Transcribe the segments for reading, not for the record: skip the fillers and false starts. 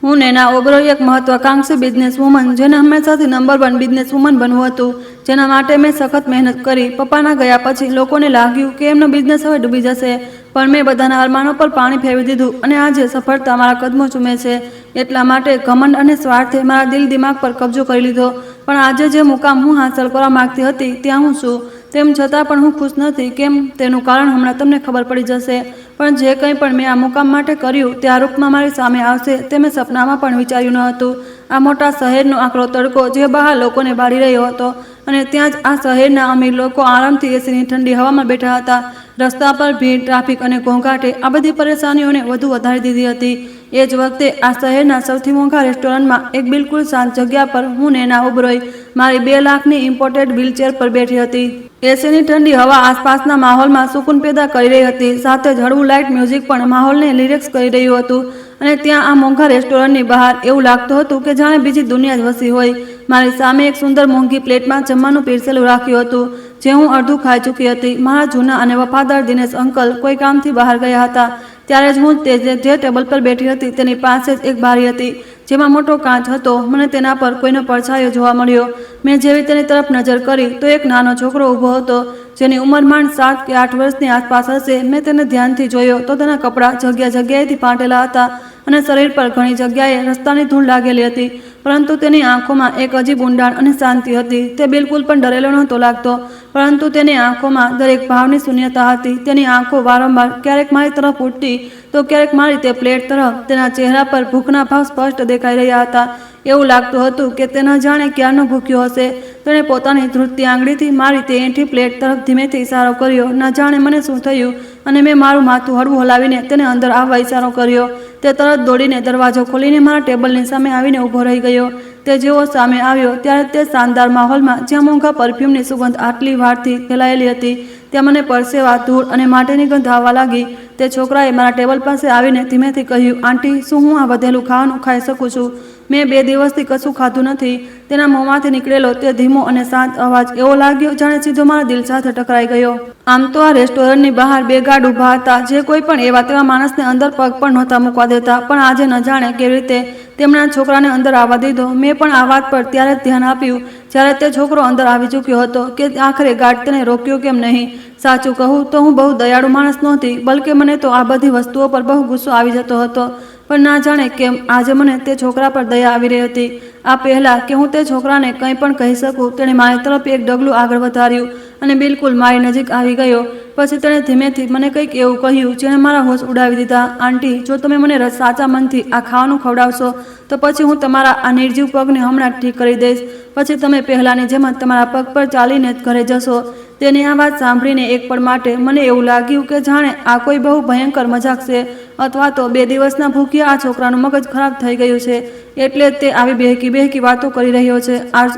હું નેના ઓબરોય એક મહત્વાકાંક્ષી બિઝનેસ વુમન, જેને હંમેશાથી નંબર 1 બિઝનેસ વુમન બનવું હતું, જેના માટે મેં સખત મહેનત કરી. પપ્પાના ગયા પછી લોકોને લાગ્યું કે એમનો બિઝનેસ હવે ડૂબી જશે, પણ મેં બધાના અરમાનો પર પાણી ફેરવી દીધું અને આજે સફળતા મારા કદમો ચૂમે છે. એટલા માટે ઘમંડ અને સ્વાર્થે મારા દિલ દિમાગ પર કબજો કરી લીધો. પણ આજે જે મુકામ હું હાંસલ કરવા માંગતી હતી ત્યાં હું છું. તેમ છતાં પણ હું ખુશ નથી. કેમ, તેનું કારણ હમણાં તમને ખબર પડી જશે. પણ જે કંઈ પણ મેં આ મુકામ માટે કર્યું તે આ રૂપમાં મારી સામે આવશે તે મેં સપનામાં પણ વિચાર્યું ન હતું. આ મોટા શહેરનો આકરો તડકો જે બહાર લોકોને બાળી રહ્યો હતો, અને ત્યાં જ આ શહેરના અમીર લોકો આરામથી એસીની ઠંડી હવામાં બેઠા હતા. રસ્તા પર ભીડ, ટ્રાફિક અને ઘોંઘાટે આ બધી પરેશાનીઓને વધુ વધારી દીધી હતી. એ જ વખતે આ શહેરના સૌથી મોંઘા રેસ્ટોરન્ટમાં એક બિલકુલ શાંત જગ્યા પર હું નેના ઓબરોય મારી 2 લાખની ઇમ્પોર્ટેડ વ્હીલચેર પર બેઠી હતી. એસીની ઠંડી હવા આસપાસના માહોલમાં સુકૂન પેદા કરી રહી હતી. સાથે જ હળવું લાઇટ મ્યુઝિક પણ માહોલને રિલેક્સ કરી રહ્યું હતું. અને ત્યાં આ મોંઘા રેસ્ટોરન્ટની બહાર એવું લાગતું હતું કે જાણે બીજી દુનિયા જ વસી હોય. મારી સામે એક સુંદર મોંઘી પ્લેટમાં જમવાનું પીરસેલું રાખ્યું હતું, જે હું અડધું ખાઈ ચૂકી હતી. મારા જૂના અને વફાદાર દિનેશ અંકલ કોઈ કામથી બહાર ગયા હતા. ત્યારે જ હું જે ટેબલ પર બેઠી હતી તેની પાસે જ એક બારી હતી, જેમાં મોટો કાચ હતો. મને તેના પર કોઈનો પડછાયો જોવા મળ્યો. મેં જેવી તેની તરફ નજર કરી તો એક નાનો છોકરો ઊભો હતો, જેની ઉંમર માંડ 7 કે 8 વર્ષની આસપાસ હશે. મેં તેને ધ્યાનથી જોયો તો તેના કપડાં જગ્યાએથી ફાટેલા હતા અને શરીર પર ઘણી જગ્યાએ રસ્તાની ધૂળ લાગેલી હતી. પરંતુ તેની આંખોમાં એક અજીબ ઊંડાણ અને શાંતિ હતી. તે બિલકુલ પણ ડરેલો નહોતો લાગતો, પરંતુ તેની આંખોમાં દરેક ભાવની શૂન્યતા હતી. તેની આંખો વારંવાર ક્યારેક મારી તરફ ઉડતી તો ક્યારેક મારી તે પ્લેટ તરફ. તેના ચહેરા પર ભૂખના ભાવ સ્પષ્ટ દેખાઈ રહ્યા હતા. એવું લાગતું હતું કે તે ન જાણે ક્યારનો ભૂખ્યો હશે. તેણે પોતાની ધ્રુજતી આંગળીથી મારી તે એંઠી પ્લેટ તરફ ધીમેથી ઇશારો કર્યો. ન જાણે મને શું થયું, અને મેં મારું માથું હળવું હલાવીને તેને અંદર આવવા ઇશારો કર્યો. તે તરત દોડીને દરવાજો ખોલીને મારા ટેબલની સામે આવીને ઊભો રહી ગયો. તે જેવો સામે આવ્યો ત્યારે તે શાનદાર માહોલમાં જ્યાં મોંઘા પરફ્યુમની સુગંધ આટલી વારથી ફેલાયેલી હતી, ત્યાં મને પરસેવા, ધૂળ અને માટેની ગંધ આવવા લાગી. તે છોકરાએ મારા ટેબલ પાસે આવીને ધીમેથી કહ્યું, આંટી, શું હું આ વધેલું ખાવાનું ખાઈ શકું છું? મેં 2 દિવસથી કશું ખાધું નથી. તેના મોંમાંથી નીકળેલો તે ધીમો અને શાંત અવાજ એવો લાગ્યો જાણે સીધો મારા દિલ સાથે ટકરાઈ ગયો. આમ તો આ રેસ્ટોરન્ટની બહાર 2 ગાર્ડ ઊભા હતા, જે કોઈ પણ એવા તેવા માણસને અંદર પગ પણ નહોતા મૂકવા દેતા. પણ આજે ન જાણે કેવી રીતે તેમના છોકરાને અંદર આવવા દીધો. મેં પણ આ વાત પર ત્યારે જ ધ્યાન આપ્યું જ્યારે તે છોકરો અંદર આવી ચૂક્યો હતો કે આખરે ગાર્ડ તેને રોક્યો કેમ નહીં. સાચું કહું તો હું બહુ દયાળુ માણસ નહોતી, બલકે મને તો આ બધી વસ્તુઓ પર બહુ ગુસ્સો આવી જતો હતો. પણ ના જાણે કેમ આજે મને તે છોકરા પર દયા આવી રહી હતી. આ પહેલાં કે હું તે છોકરાને કંઈ પણ કહી શકું, તેણે મારી તરફ એક ડગલું આગળ વધાર્યું અને બિલકુલ મારી નજીક આવી ગયો. પછી તેણે ધીમેથી મને કંઈક એવું કહ્યું જેણે મારા હોશ ઉડાવી દીધા. આંટી, જો તમે મને સાચા મનથી આ ખાવાનું ખવડાવશો તો પછી હું તમારા આ નિર્જીવ પગને હમણાં ઠીક કરી દઈશ. પછી તમે પહેલાંની જેમ જ તમારા પગ પર ચાલીને જ ઘરે જશો. તેની આ વાત સાંભળીને એક પળ માટે મને એવું લાગ્યું કે જાણે આ કોઈ બહુ ભયંકર મજાક છે, અથવા તો 2 દિવસના ભૂખ્યા આ છોકરાનું મગજ ખરાબ થઈ ગયું છે, એટલે જ તે આવી બહેકી વાતો કરી રહ્યો છે.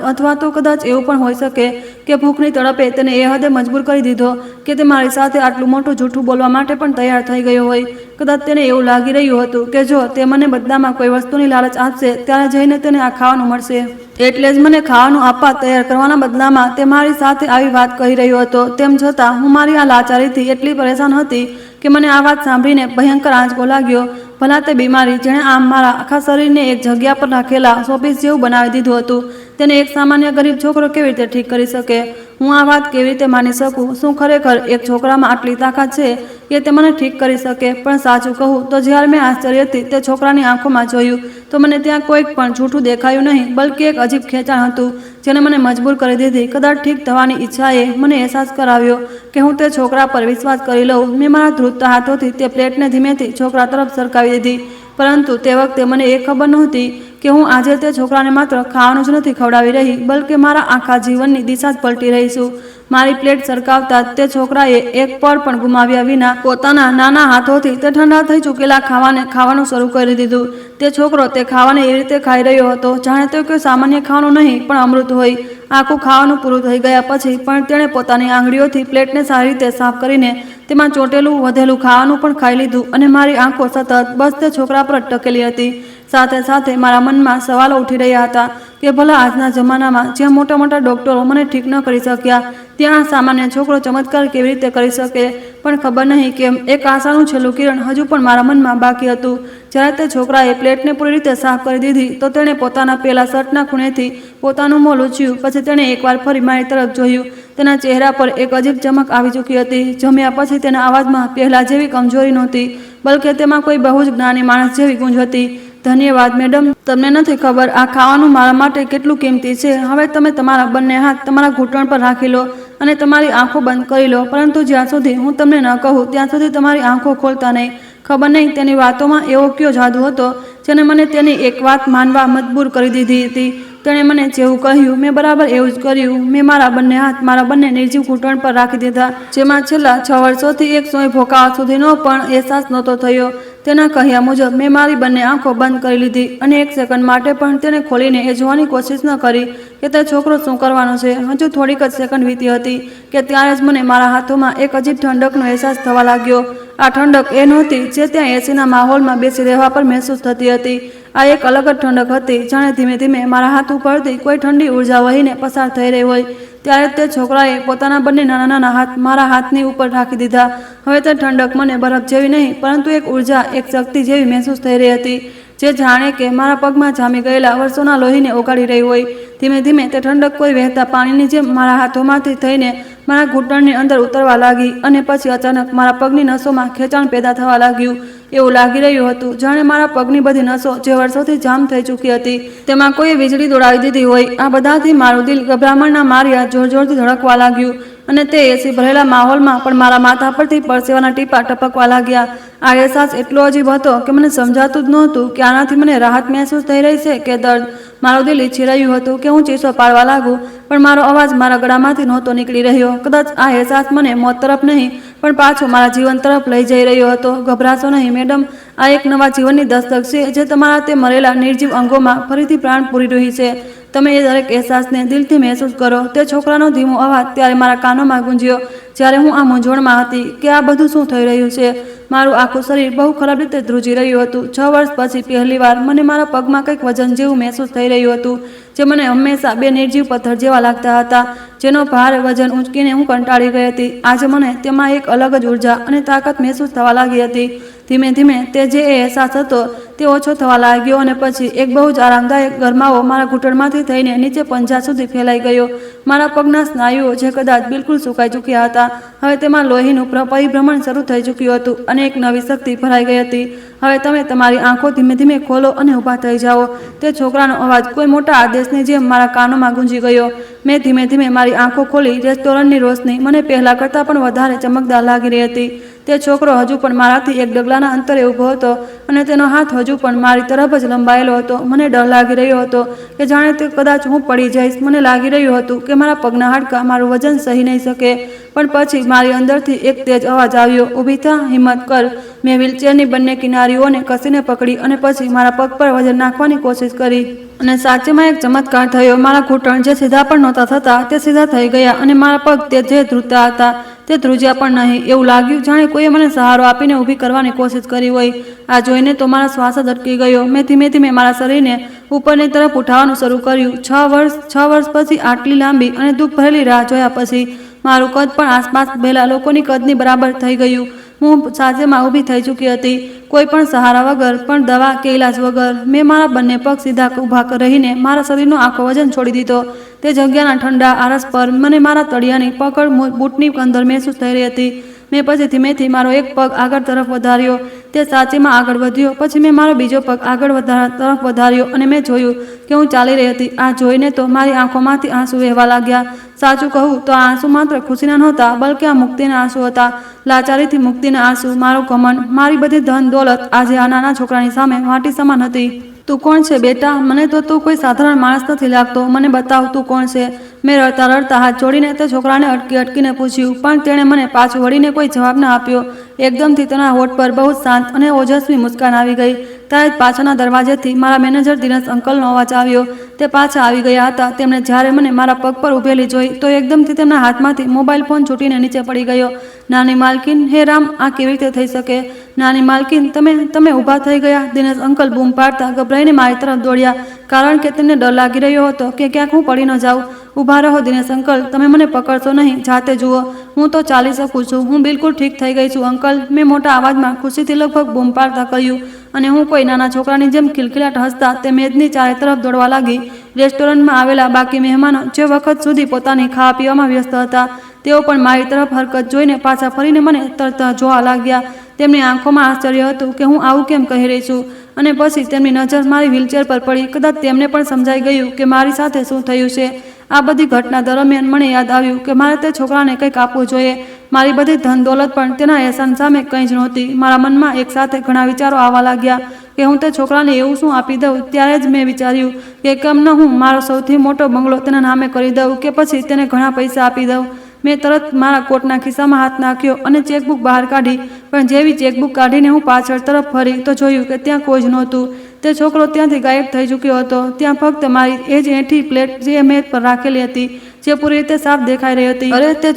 અથવા તો કદાચ એવું પણ હોઈ શકે કે ભૂખની તડપે તેને એ હદે મજબૂર કરી દીધો કે તે મારી સાથે આટલું મોટું જૂઠું બોલવા માટે પણ તૈયાર થઈ ગયો હોય. કદાચ તેને એવું લાગી રહ્યું હતું કે જો તે મને બદલામાં કોઈ વસ્તુની લાલચ આપશે ત્યારે જઈને તેને આ ખાવાનું મળશે. એટલે જ મને ખાવાનું આપવા તૈયાર કરવાના બદલામાં તે મારી સાથે આવી વાત કહી રહ્યો હતો. તેમ છતાં હું મારી આ લાચારીથી એટલી પરેશાન હતી કે મને આ વાત સાંભળીને ભયંકર આંચકો લાગ્યો. ભલા તે બીમારી જેણે આમ મારા આખા શરીરને એક જગ્યા પર રાખેલા શોપીસ જેવું બનાવી દીધું હતું, તેને એક સામાન્ય ગરીબ છોકરો કેવી રીતે ઠીક કરી શકે? હું આ વાત કેવી રીતે માની શકું? શું ખરેખર એક છોકરામાં આટલી તાકાત છે કે તે મને ઠીક કરી શકે? પણ સાચું કહું તો જ્યારે મેં આશ્ચર્યથી તે છોકરાની આંખોમાં જોયું તો મને ત્યાં કોઈક પણ જૂઠું દેખાયું નહીં, બલકે એક અજીબ ખેંચાણ હતું જેને મને મજબૂર કરી દીધી. કદાચ ઠીક થવાની ઈચ્છાએ મને અહેસાસ કરાવ્યો કે હું તે છોકરા પર વિશ્વાસ કરી લઉં. મેં મારા ધ્રુજતા હાથોથી તે પ્લેટને ધીમેથી છોકરા તરફ સરકાવી દીધી. પરંતુ તે વખતે મને એ ખબર નહોતી કે હું આજે તે છોકરાને માત્ર ખાવાનું જ નથી ખવડાવી રહી, બલકે મારા આખા જીવનની દિશા જ પલટી રહી છું. મારી પ્લેટ સરકાવતા તે છોકરાએ એક પળ પણ ગુમાવ્યા વિના પોતાના નાના હાથોથી તે ઠંડા થઈ ચૂકેલા ખાવાનું શરૂ કરી દીધું. તે છોકરો તે ખાવાને એ રીતે ખાઈ રહ્યો હતો જાણે તે કોઈ સામાન્ય ખાવાનું નહીં પણ અમૃત હોય. આખું ખાવાનું પૂરું થઈ ગયા પછી પણ તેણે પોતાની આંગળીઓથી પ્લેટને સારી રીતે સાફ કરીને તેમાં ચોટેલું વધેલું ખાવાનું પણ ખાઈ લીધું. અને મારી આંખો સતત બસ તે છોકરા પર ટકેલી હતી. સાથે સાથે મારા મનમાં સવાલો ઉઠી રહ્યા હતા કે ભલા આજના જમાનામાં જ્યાં મોટા મોટા ડોક્ટરો મને ઠીક ન કરી શક્યા, ત્યાં સામાન્ય છોકરો ચમત્કાર કેવી રીતે કરી શકે, પણ ખબર નહીં કેમ એક આશાનું છેલ્લું કિરણ હજુ પણ મારા મનમાં બાકી હતું. જ્યારે તે છોકરાએ પ્લેટને પૂરી રીતે સાફ કરી દીધી તો તેણે પોતાના પેલા શર્ટના ખૂણેથી પોતાનું મોં લૂછ્યું. પછી તેણે એકવાર ફરી મારી તરફ જોયું. તેના ચહેરા પર એક અજીબ ચમક આવી ચૂકી હતી. જમ્યા પછી તેના અવાજમાં પહેલા જેવી કમજોરી નહોતી, બલકે તેમાં કોઈ બહુ જ જ્ઞાની માણસ જેવી ગુંજ હતી. ધન્યવાદ મેડમ. તમને નથી ખબર આ ખાવાનું મારા માટે કેટલું કિંમતી છે. હવે તમે તમારા બંને હાથ તમારા ઘૂંટણ પર રાખી લો અને તમારી આંખો બંધ કરી લો, પરંતુ જ્યાં સુધી હું તમને ન કહું ત્યાં સુધી તમારી આંખો ખોલતા નહીં. ખબર નહીં તેની વાતોમાં એવો કયો જાદુ હતો જેને મને તેની એક વાત માનવા મજબૂર કરી દીધી હતી. તેણે મને જેવું કહ્યું મેં બરાબર એવું જ કર્યું. મેં મારા બંને હાથ મારા બંને નિર્જીવ ઘૂંટણ પર રાખી દીધા, જેમાં છેલ્લા 6 વર્ષોથી એક સોય ભોકાવા સુધીનો પણ અહેસાસ નહોતો થયો. તેના કહ્યા મુજબ મેં મારી બંને આંખો બંધ કરી લીધી અને એક સેકન્ડ માટે પણ તેને ખોલીને એ જોવાની કોશિશ ન કરી કે તે છોકરો શું કરવાનો છે. હજુ થોડીક જ સેકન્ડ વીતી હતી કે ત્યારે જ મને મારા હાથોમાં એક અજીબ ઠંડકનો અહેસાસ થવા લાગ્યો. આ ઠંડક એ નહોતી જે ત્યાં એસીના માહોલમાં બેસી રહેવા પર મહેસૂસ થતી હતી. આ એક અલગ જ ઠંડક હતી, જાણે ધીમે ધીમે મારા હાથ ઉપરથી કોઈ ઠંડી ઉર્જા વહીને પસાર થઈ રહી હોય. ત્યારે તે છોકરાએ પોતાના બંને નાના નાના હાથ મારા હાથની ઉપર રાખી દીધા. હવે તે ઠંડક મને બરફ જેવી નહીં, પરંતુ એક ઉર્જા, એક શક્તિ જેવી મહેસૂસ થઈ રહી હતી, જે જાણે કે મારા પગમાં જામી ગયેલા વર્ષોના લોહીને ઓગાળી રહી હોય. ધીમે ધીમે તે ઠંડક કોઈ વહેતા પાણીની જેમ મારા હાથોમાંથી થઈને મારા ઘૂંટણની અંદર ઉતરવા લાગી અને પછી અચાનક મારા પગની નસોમાં ખેંચાણ પેદા થવા લાગ્યું. એવું લાગી રહ્યું હતું જાણે મારા પગની બધી નસો જે વર્ષોથી જામ થઈ ચૂકી હતી તેમાં કોઈ વીજળી દોડાવી દીધી હોય. આ બધાથી મારું દિલ ગભરામણના માર્યા જોર જોરથી ધડકવા લાગ્યું અને તે એસી ભરેલા માહોલમાં પણ મારા માથા પરથી પરસેવાના ટીપા ટપકવા લાગ્યા. આ અહેસાસ એટલો અજીબ હતો કે મને સમજાતું જ નહોતું કે આનાથી મને રાહત મહેસૂસ થઈ રહી છે કે દર્દ. મારું દિલ ઈચ્છી રહ્યું હતું કે હું ચીસો પાડવા લાગું, પણ મારો અવાજ મારા ગળામાંથી નહોતો નીકળી રહ્યો. કદાચ આ અહેસાસ મને મોત તરફ નહીં પણ પાછો મારા જીવન તરફ લઈ જઈ રહ્યો હતો. ગભરાશો નહીં મેડમ, આ એક નવા જીવનની દસ્તક છે જે તમારા તે મરેલા નિર્જીવ અંગોમાં ફરીથી પ્રાણ પૂરી રહી છે. તમે એ દરેક અહેસાસને દિલથી મહેસૂસ કરો. તે છોકરાનો ધીમો અવાજ ત્યારે મારા કાનોમાં ગુંજ્યો જ્યારે હું આ મૂંઝવણમાં હતી કે આ બધું શું થઈ રહ્યું છે. મારું આખું શરીર બહુ ખરાબ રીતે ધ્રુજી રહ્યું હતું. 6 વર્ષ પછી પહેલીવાર મને મારા પગમાં કંઈક વજન જેવું મહેસૂસ થઈ રહ્યું હતું, જે મને હંમેશા બે નિર્જીવ પથ્થર જેવા લાગતા હતા, જેનો ભારે વજન ઊંચકીને હું કંટાળી ગઈ હતી. આજે મને તેમાં એક અલગ જ ઉર્જા અને તાકાત મહેસૂસ થવા લાગી હતી. ધીમે ધીમે તે જે અહેસાસ હતો તે ઓછો થવા લાગ્યો અને પછી એક બહુ જ આરામદાયક ગરમાવો મારા ઘૂંટણમાંથી થઈને નીચે પંજા સુધી ફેલાઈ ગયો. મારા પગના સ્નાયુઓ જે કદાચ બિલકુલ સુકાઈ ચૂક્યા હતા, હવે તેમાં લોહીનું પરિભ્રમણ શરૂ થઈ ચૂક્યું હતું અને એક નવી શક્તિ ભરાઈ ગઈ હતી. હવે તમે તમારી આંખો ધીમે ધીમે ખોલો અને ઊભા થઈ જાઓ. તે છોકરાનો અવાજ કોઈ મોટા આદેશની જેમ મારા કાનોમાં ગુંજી ગયો. મેં ધીમે ધીમે મારી આંખો ખોલી. રેસ્ટોરન્ટની રોશની મને પહેલાં કરતાં પણ વધારે ચમકદાર લાગી રહી હતી. તે છોકરો હજુ પણ મારાથી એક ડગલાના અંતરે ઊભો હતો અને તેનો હાથ હજુ પણ મારી તરફ જ લંબાયેલો હતો. મને ડર લાગી રહ્યો હતો કે જાણે તે કદાચ હું પડી જઈશ. મને લાગી રહ્યું હતું કે મારા પગના હાડકાં મારું વજન સહી નહીં શકે. પણ પછી મારી અંદરથી એક તેજ અવાજ આવ્યો, ઊભી થા, હિંમત કર. મેં વ્હીલચેરની બંને કિનારીઓને કસીને પકડી અને પછી મારા પગ પર વજન નાખવાની કોશિશ કરી અને સાચેમાં એક ચમત્કાર થયો. મારા ઘૂંટણ જે સીધા પણ નહોતા થતા તે સીધા થઈ ગયા અને મારા પગ તે જે ધ્રુજતા હતા તે ધ્રુજ્યા પણ નહીં. એવું લાગ્યું જાણે કોઈએ મને સહારો આપીને ઊભી કરવાની કોશિશ કરી હોય. આ જોઈને તો મારા શ્વાસ જ અટકી ગયો. મેં ધીમે ધીમે મારા શરીરને ઉપરની તરફ ઉઠાવવાનું શરૂ કર્યું. 6 વર્ષ પછી આટલી લાંબી અને દુઃખ ભરેલી રાહ જોયા પછી મારું કદ પણ આસપાસ બેલા લોકોની કદની બરાબર થઈ ગયું. હું સાચેમાં ઊભી થઈ ચૂકી હતી, કોઈ પણ સહારા વગર, પણ દવા કે ઇલાજ વગર. મેં મારા બંને પગ સીધા ઊભા રહીને મારા શરીરનો આખો વજન છોડી દીધો. તે જગ્યાના ઠંડા આરસ પર મને મારા તળિયાની પકડ બૂટની અંદર મહેસૂસ થઈ રહી હતી. મેં પછી ધીમેથી મારો એક પગ આગળ તરફ વધાર્યો. તે સાચેમાં આગળ વધ્યો. પછી મેં મારો બીજો પગ આગળ તરફ વધાર્યો અને મેં જોયું કે હું ચાલી રહી હતી. આ જોઈને તો મારી આંખોમાંથી આંસુ વહેવા લાગ્યા. સાચું કહું તો આ આંસુ માત્ર ખુશીના નહોતા, બલકે આ મુક્તિના આંસુ હતા. લાચારીથી મુક્તિના આંસુ. મારો ઘમંડ, મારી બધી ધન દોલત આજે આ નાના છોકરાની સામે માટી સમાન હતી. તું કોણ છે બેટા? મને તો તું કોઈ સાધારણ માણસ નથી લાગતો. મને બતાવ તું કોણ છે. મેં રડતા રડતા હાથ જોડીને તે છોકરાને અટકીને પૂછ્યું, પણ તેણે મને પાછું વળીને કોઈ જવાબ ન આપ્યો. એકદમથી તેના હોઠ પર બહુ શાંત અને ઓજસ્વી મુસ્કાન આવી ગઈ. ત્યારે જ પાછળના દરવાજેથી મારા મેનેજર દિનેશ અંકલનો અવાજ આવ્યો. તે પાછા આવી ગયા હતા. તેમણે જ્યારે મને મારા પગ પર ઊભેલી જોઈ તો એકદમથી તેમના હાથમાંથી મોબાઈલ ફોન છૂટીને નીચે પડી ગયો. નાની માલકીન, હે રામ, આ કેવી રીતે થઈ શકે? નાની માલકીન, તમે ઊભા થઈ ગયા? દિનેશ અંકલ બૂમ પાડતા ગભરાઈને મારી તરફ દોડ્યા, કારણ કે તેમને ડર લાગી રહ્યો હતો કે ક્યાંક હું પડી ન જાઉં. ઊભા રહો દિનેશ અંકલ, તમે મને પકડશો નહીં, જાતે જુઓ, હું તો ચાલી શકું છું, હું બિલકુલ ઠીક થઈ ગઈ છું અંકલ, મેં મોટા અવાજમાં ખુશીથી લગભગ બૂમ પાડતા કહ્યું અને હું કોઈ નાના છોકરાની જેમ ખિલખિલાટ હસતા તે મેજની ચારે તરફ દોડવા લાગી. રેસ્ટોરન્ટમાં આવેલા બાકી મહેમાનો જે વખત સુધી પોતાની ખાવા પીવામાં વ્યસ્ત હતા તેઓ પણ મારી તરફ હરકત જોઈને પાછા ફરીને મને તરત જોવા લાગ્યા. તેમની આંખોમાં આશ્ચર્ય હતું કે હું આવું કેમ કહી રહી છું અને પછી તેમની નજર મારી વ્હીલચેર પર પડી. કદાચ તેમને પણ સમજાઈ ગયું કે મારી સાથે શું થયું છે. આ બધી ઘટના દરમિયાન મને યાદ આવ્યું કે મારે તે છોકરાને કંઈક આપવું જોઈએ. મારી બધી ધન દોલત પણ તેના એહસાન સામે કંઈ જ નહોતી. મારા મનમાં એક સાથે ઘણા વિચારો આવવા લાગ્યા કે હું તે છોકરાને એવું શું આપી દઉં. ત્યારે જ મેં વિચાર્યું કે કેમ ન હું મારો સૌથી મોટો બંગલો તેના નામે કરી દઉં કે પછી તેને ઘણા પૈસા આપી દઉં. મેં તરત મારા કોટના ખિસ્સામાં હાથ નાખ્યો અને ચેકબુક બહાર કાઢી, પણ જેવી ચેકબુક કાઢીને હું પાછળ તરફ ફરી તો જોયું કે ત્યાં કોઈ જ નહોતું. તે છોકરો ત્યાંથી ગાયબ થઈ ચૂક્યો હતો. ત્યાં ફક્ત મારી એ જ એઠી પ્લેટ જે મેજ પર રાખેલી હતી જે પૂરી રીતે સાફ દેખાઈ રહી હતી. અરે તે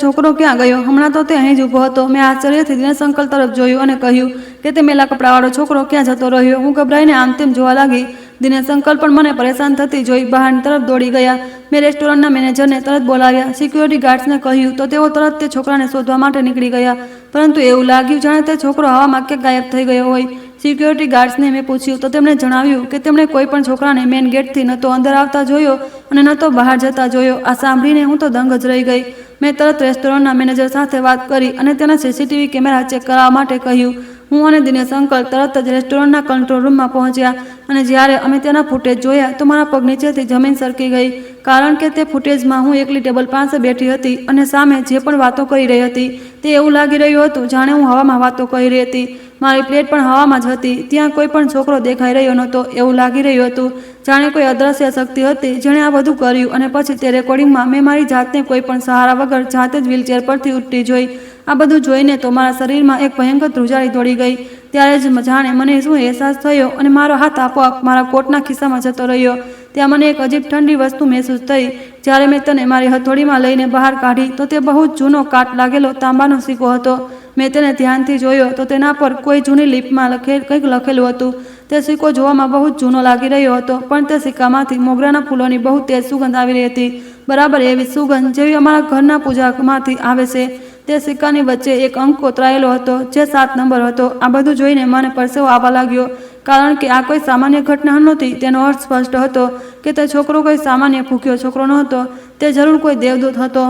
છોકરો ક્યાં ગયો? હમણાં તો તે અહીં જ ઊભો હતો. મેં આશ્ચર્યથી દિનેશ અંકલ તરફ જોયું અને કહ્યું કે તે મેલા કપડાવાળો છોકરો ક્યાં જતો રહ્યો? હું ગભરાઈને આમ તેમ જોવા લાગી. દિનેશ અંકલ પણ મને પરેશાન થતી જોઈ બહારની તરફ દોડી ગયા. મેં રેસ્ટોરન્ટના મેનેજરને તરત બોલાવ્યા. સિક્યુરિટી ગાર્ડ્સને કહ્યું તો તેઓ તરત તે છોકરાને શોધવા માટે નીકળી ગયા. પરંતુ એવું લાગ્યું જાણે તે છોકરો હવામાં ક્યાંક ગાયબ થઈ ગયો હોય. સિક્યુરિટી ગાર્ડ્સને મેં પૂછ્યું તો તેમણે જણાવ્યું કે તેમણે કોઈ પણ છોકરાને મેઇન ગેટથી ન તો અંદર આવતા જોયો અને ન તો બહાર જતા જોયો. આ સાંભળીને હું તો દંગ જ રહી ગઈ. મેં તરત રેસ્ટોરન્ટના મેનેજર સાથે વાત કરી અને તેના સીસીટીવી કેમેરા ચેક કરાવવા માટે કહ્યું. હું અને દિનેશ અંકલ તરત જ રેસ્ટોરન્ટના કંટ્રોલ રૂમમાં પહોંચ્યા અને જ્યારે અમે તેના ફૂટેજ જોયા તો મારા પગ નીચેથી જમીન સરકી ગઈ. કારણ કે તે ફૂટેજમાં હું એકલી ટેબલ પાસે બેઠી હતી અને સામે જે પણ વાતો કરી રહી હતી તે એવું લાગી રહ્યું હતું જાણે હું હવામાં વાતો કરી રહી હતી. મારી પ્લેટ પણ હવામાં જ હતી. ત્યાં કોઈ પણ છોકરો દેખાઈ રહ્યો નહોતો. એવું લાગી રહ્યું હતું જાણે કોઈ અદ્રશ્ય શક્તિ હતી જેણે આ બધું કર્યું. અને પછી તે રેકોર્ડિંગમાં મેં મારી જાતને કોઈ પણ સહારા વગર જાતે જ વ્હીલચેર પરથી ઉઠતી જોઈ. આ બધું જોઈને તો મારા શરીરમાં એક ભયંકર ધ્રુજારી દોડી ગઈ. ત્યારે જ જાણે મને શું અહેસાસ થયો અને મારો હાથ આપોઆપ મારા કોટના ખિસ્સામાં જતો રહ્યો. ત્યાં મને એક અજીબ ઠંડી વસ્તુ મહેસૂસ થઈ. જ્યારે મેં તેને મારી હથોડીમાં લઈને બહાર કાઢી તો તે બહુ જ જૂનો કાટ લાગેલો તાંબાનો સિક્કો હતો. મેં તેને ધ્યાનથી જોયો તો તેના પર કોઈ જૂની લિપમાં કંઈક લખેલું હતું. તે સિક્કો જોવામાં બહુ જ જૂનો લાગી રહ્યો હતો, પણ તે સિક્કામાંથી મોગરાના ફૂલોની બહુ તેજ સુગંધ આવી રહી હતી. બરાબર એવી સુગંધ જેવી અમારા ઘરના પૂજામાંથી આવે છે. તે સિક્કાની વચ્ચે એક અંક કોતરાયેલો હતો જે 7 નંબર હતો. આ બધું જોઈને મને પરસેવો આવવા લાગ્યો, કારણ કે આ કોઈ સામાન્ય ઘટના નહોતી. તેનો અર્થ સ્પષ્ટ હતો કે તે છોકરો કોઈ સામાન્ય ભૂખ્યો છોકરો નહોતો. તે જરૂર કોઈ દેવદૂત હતો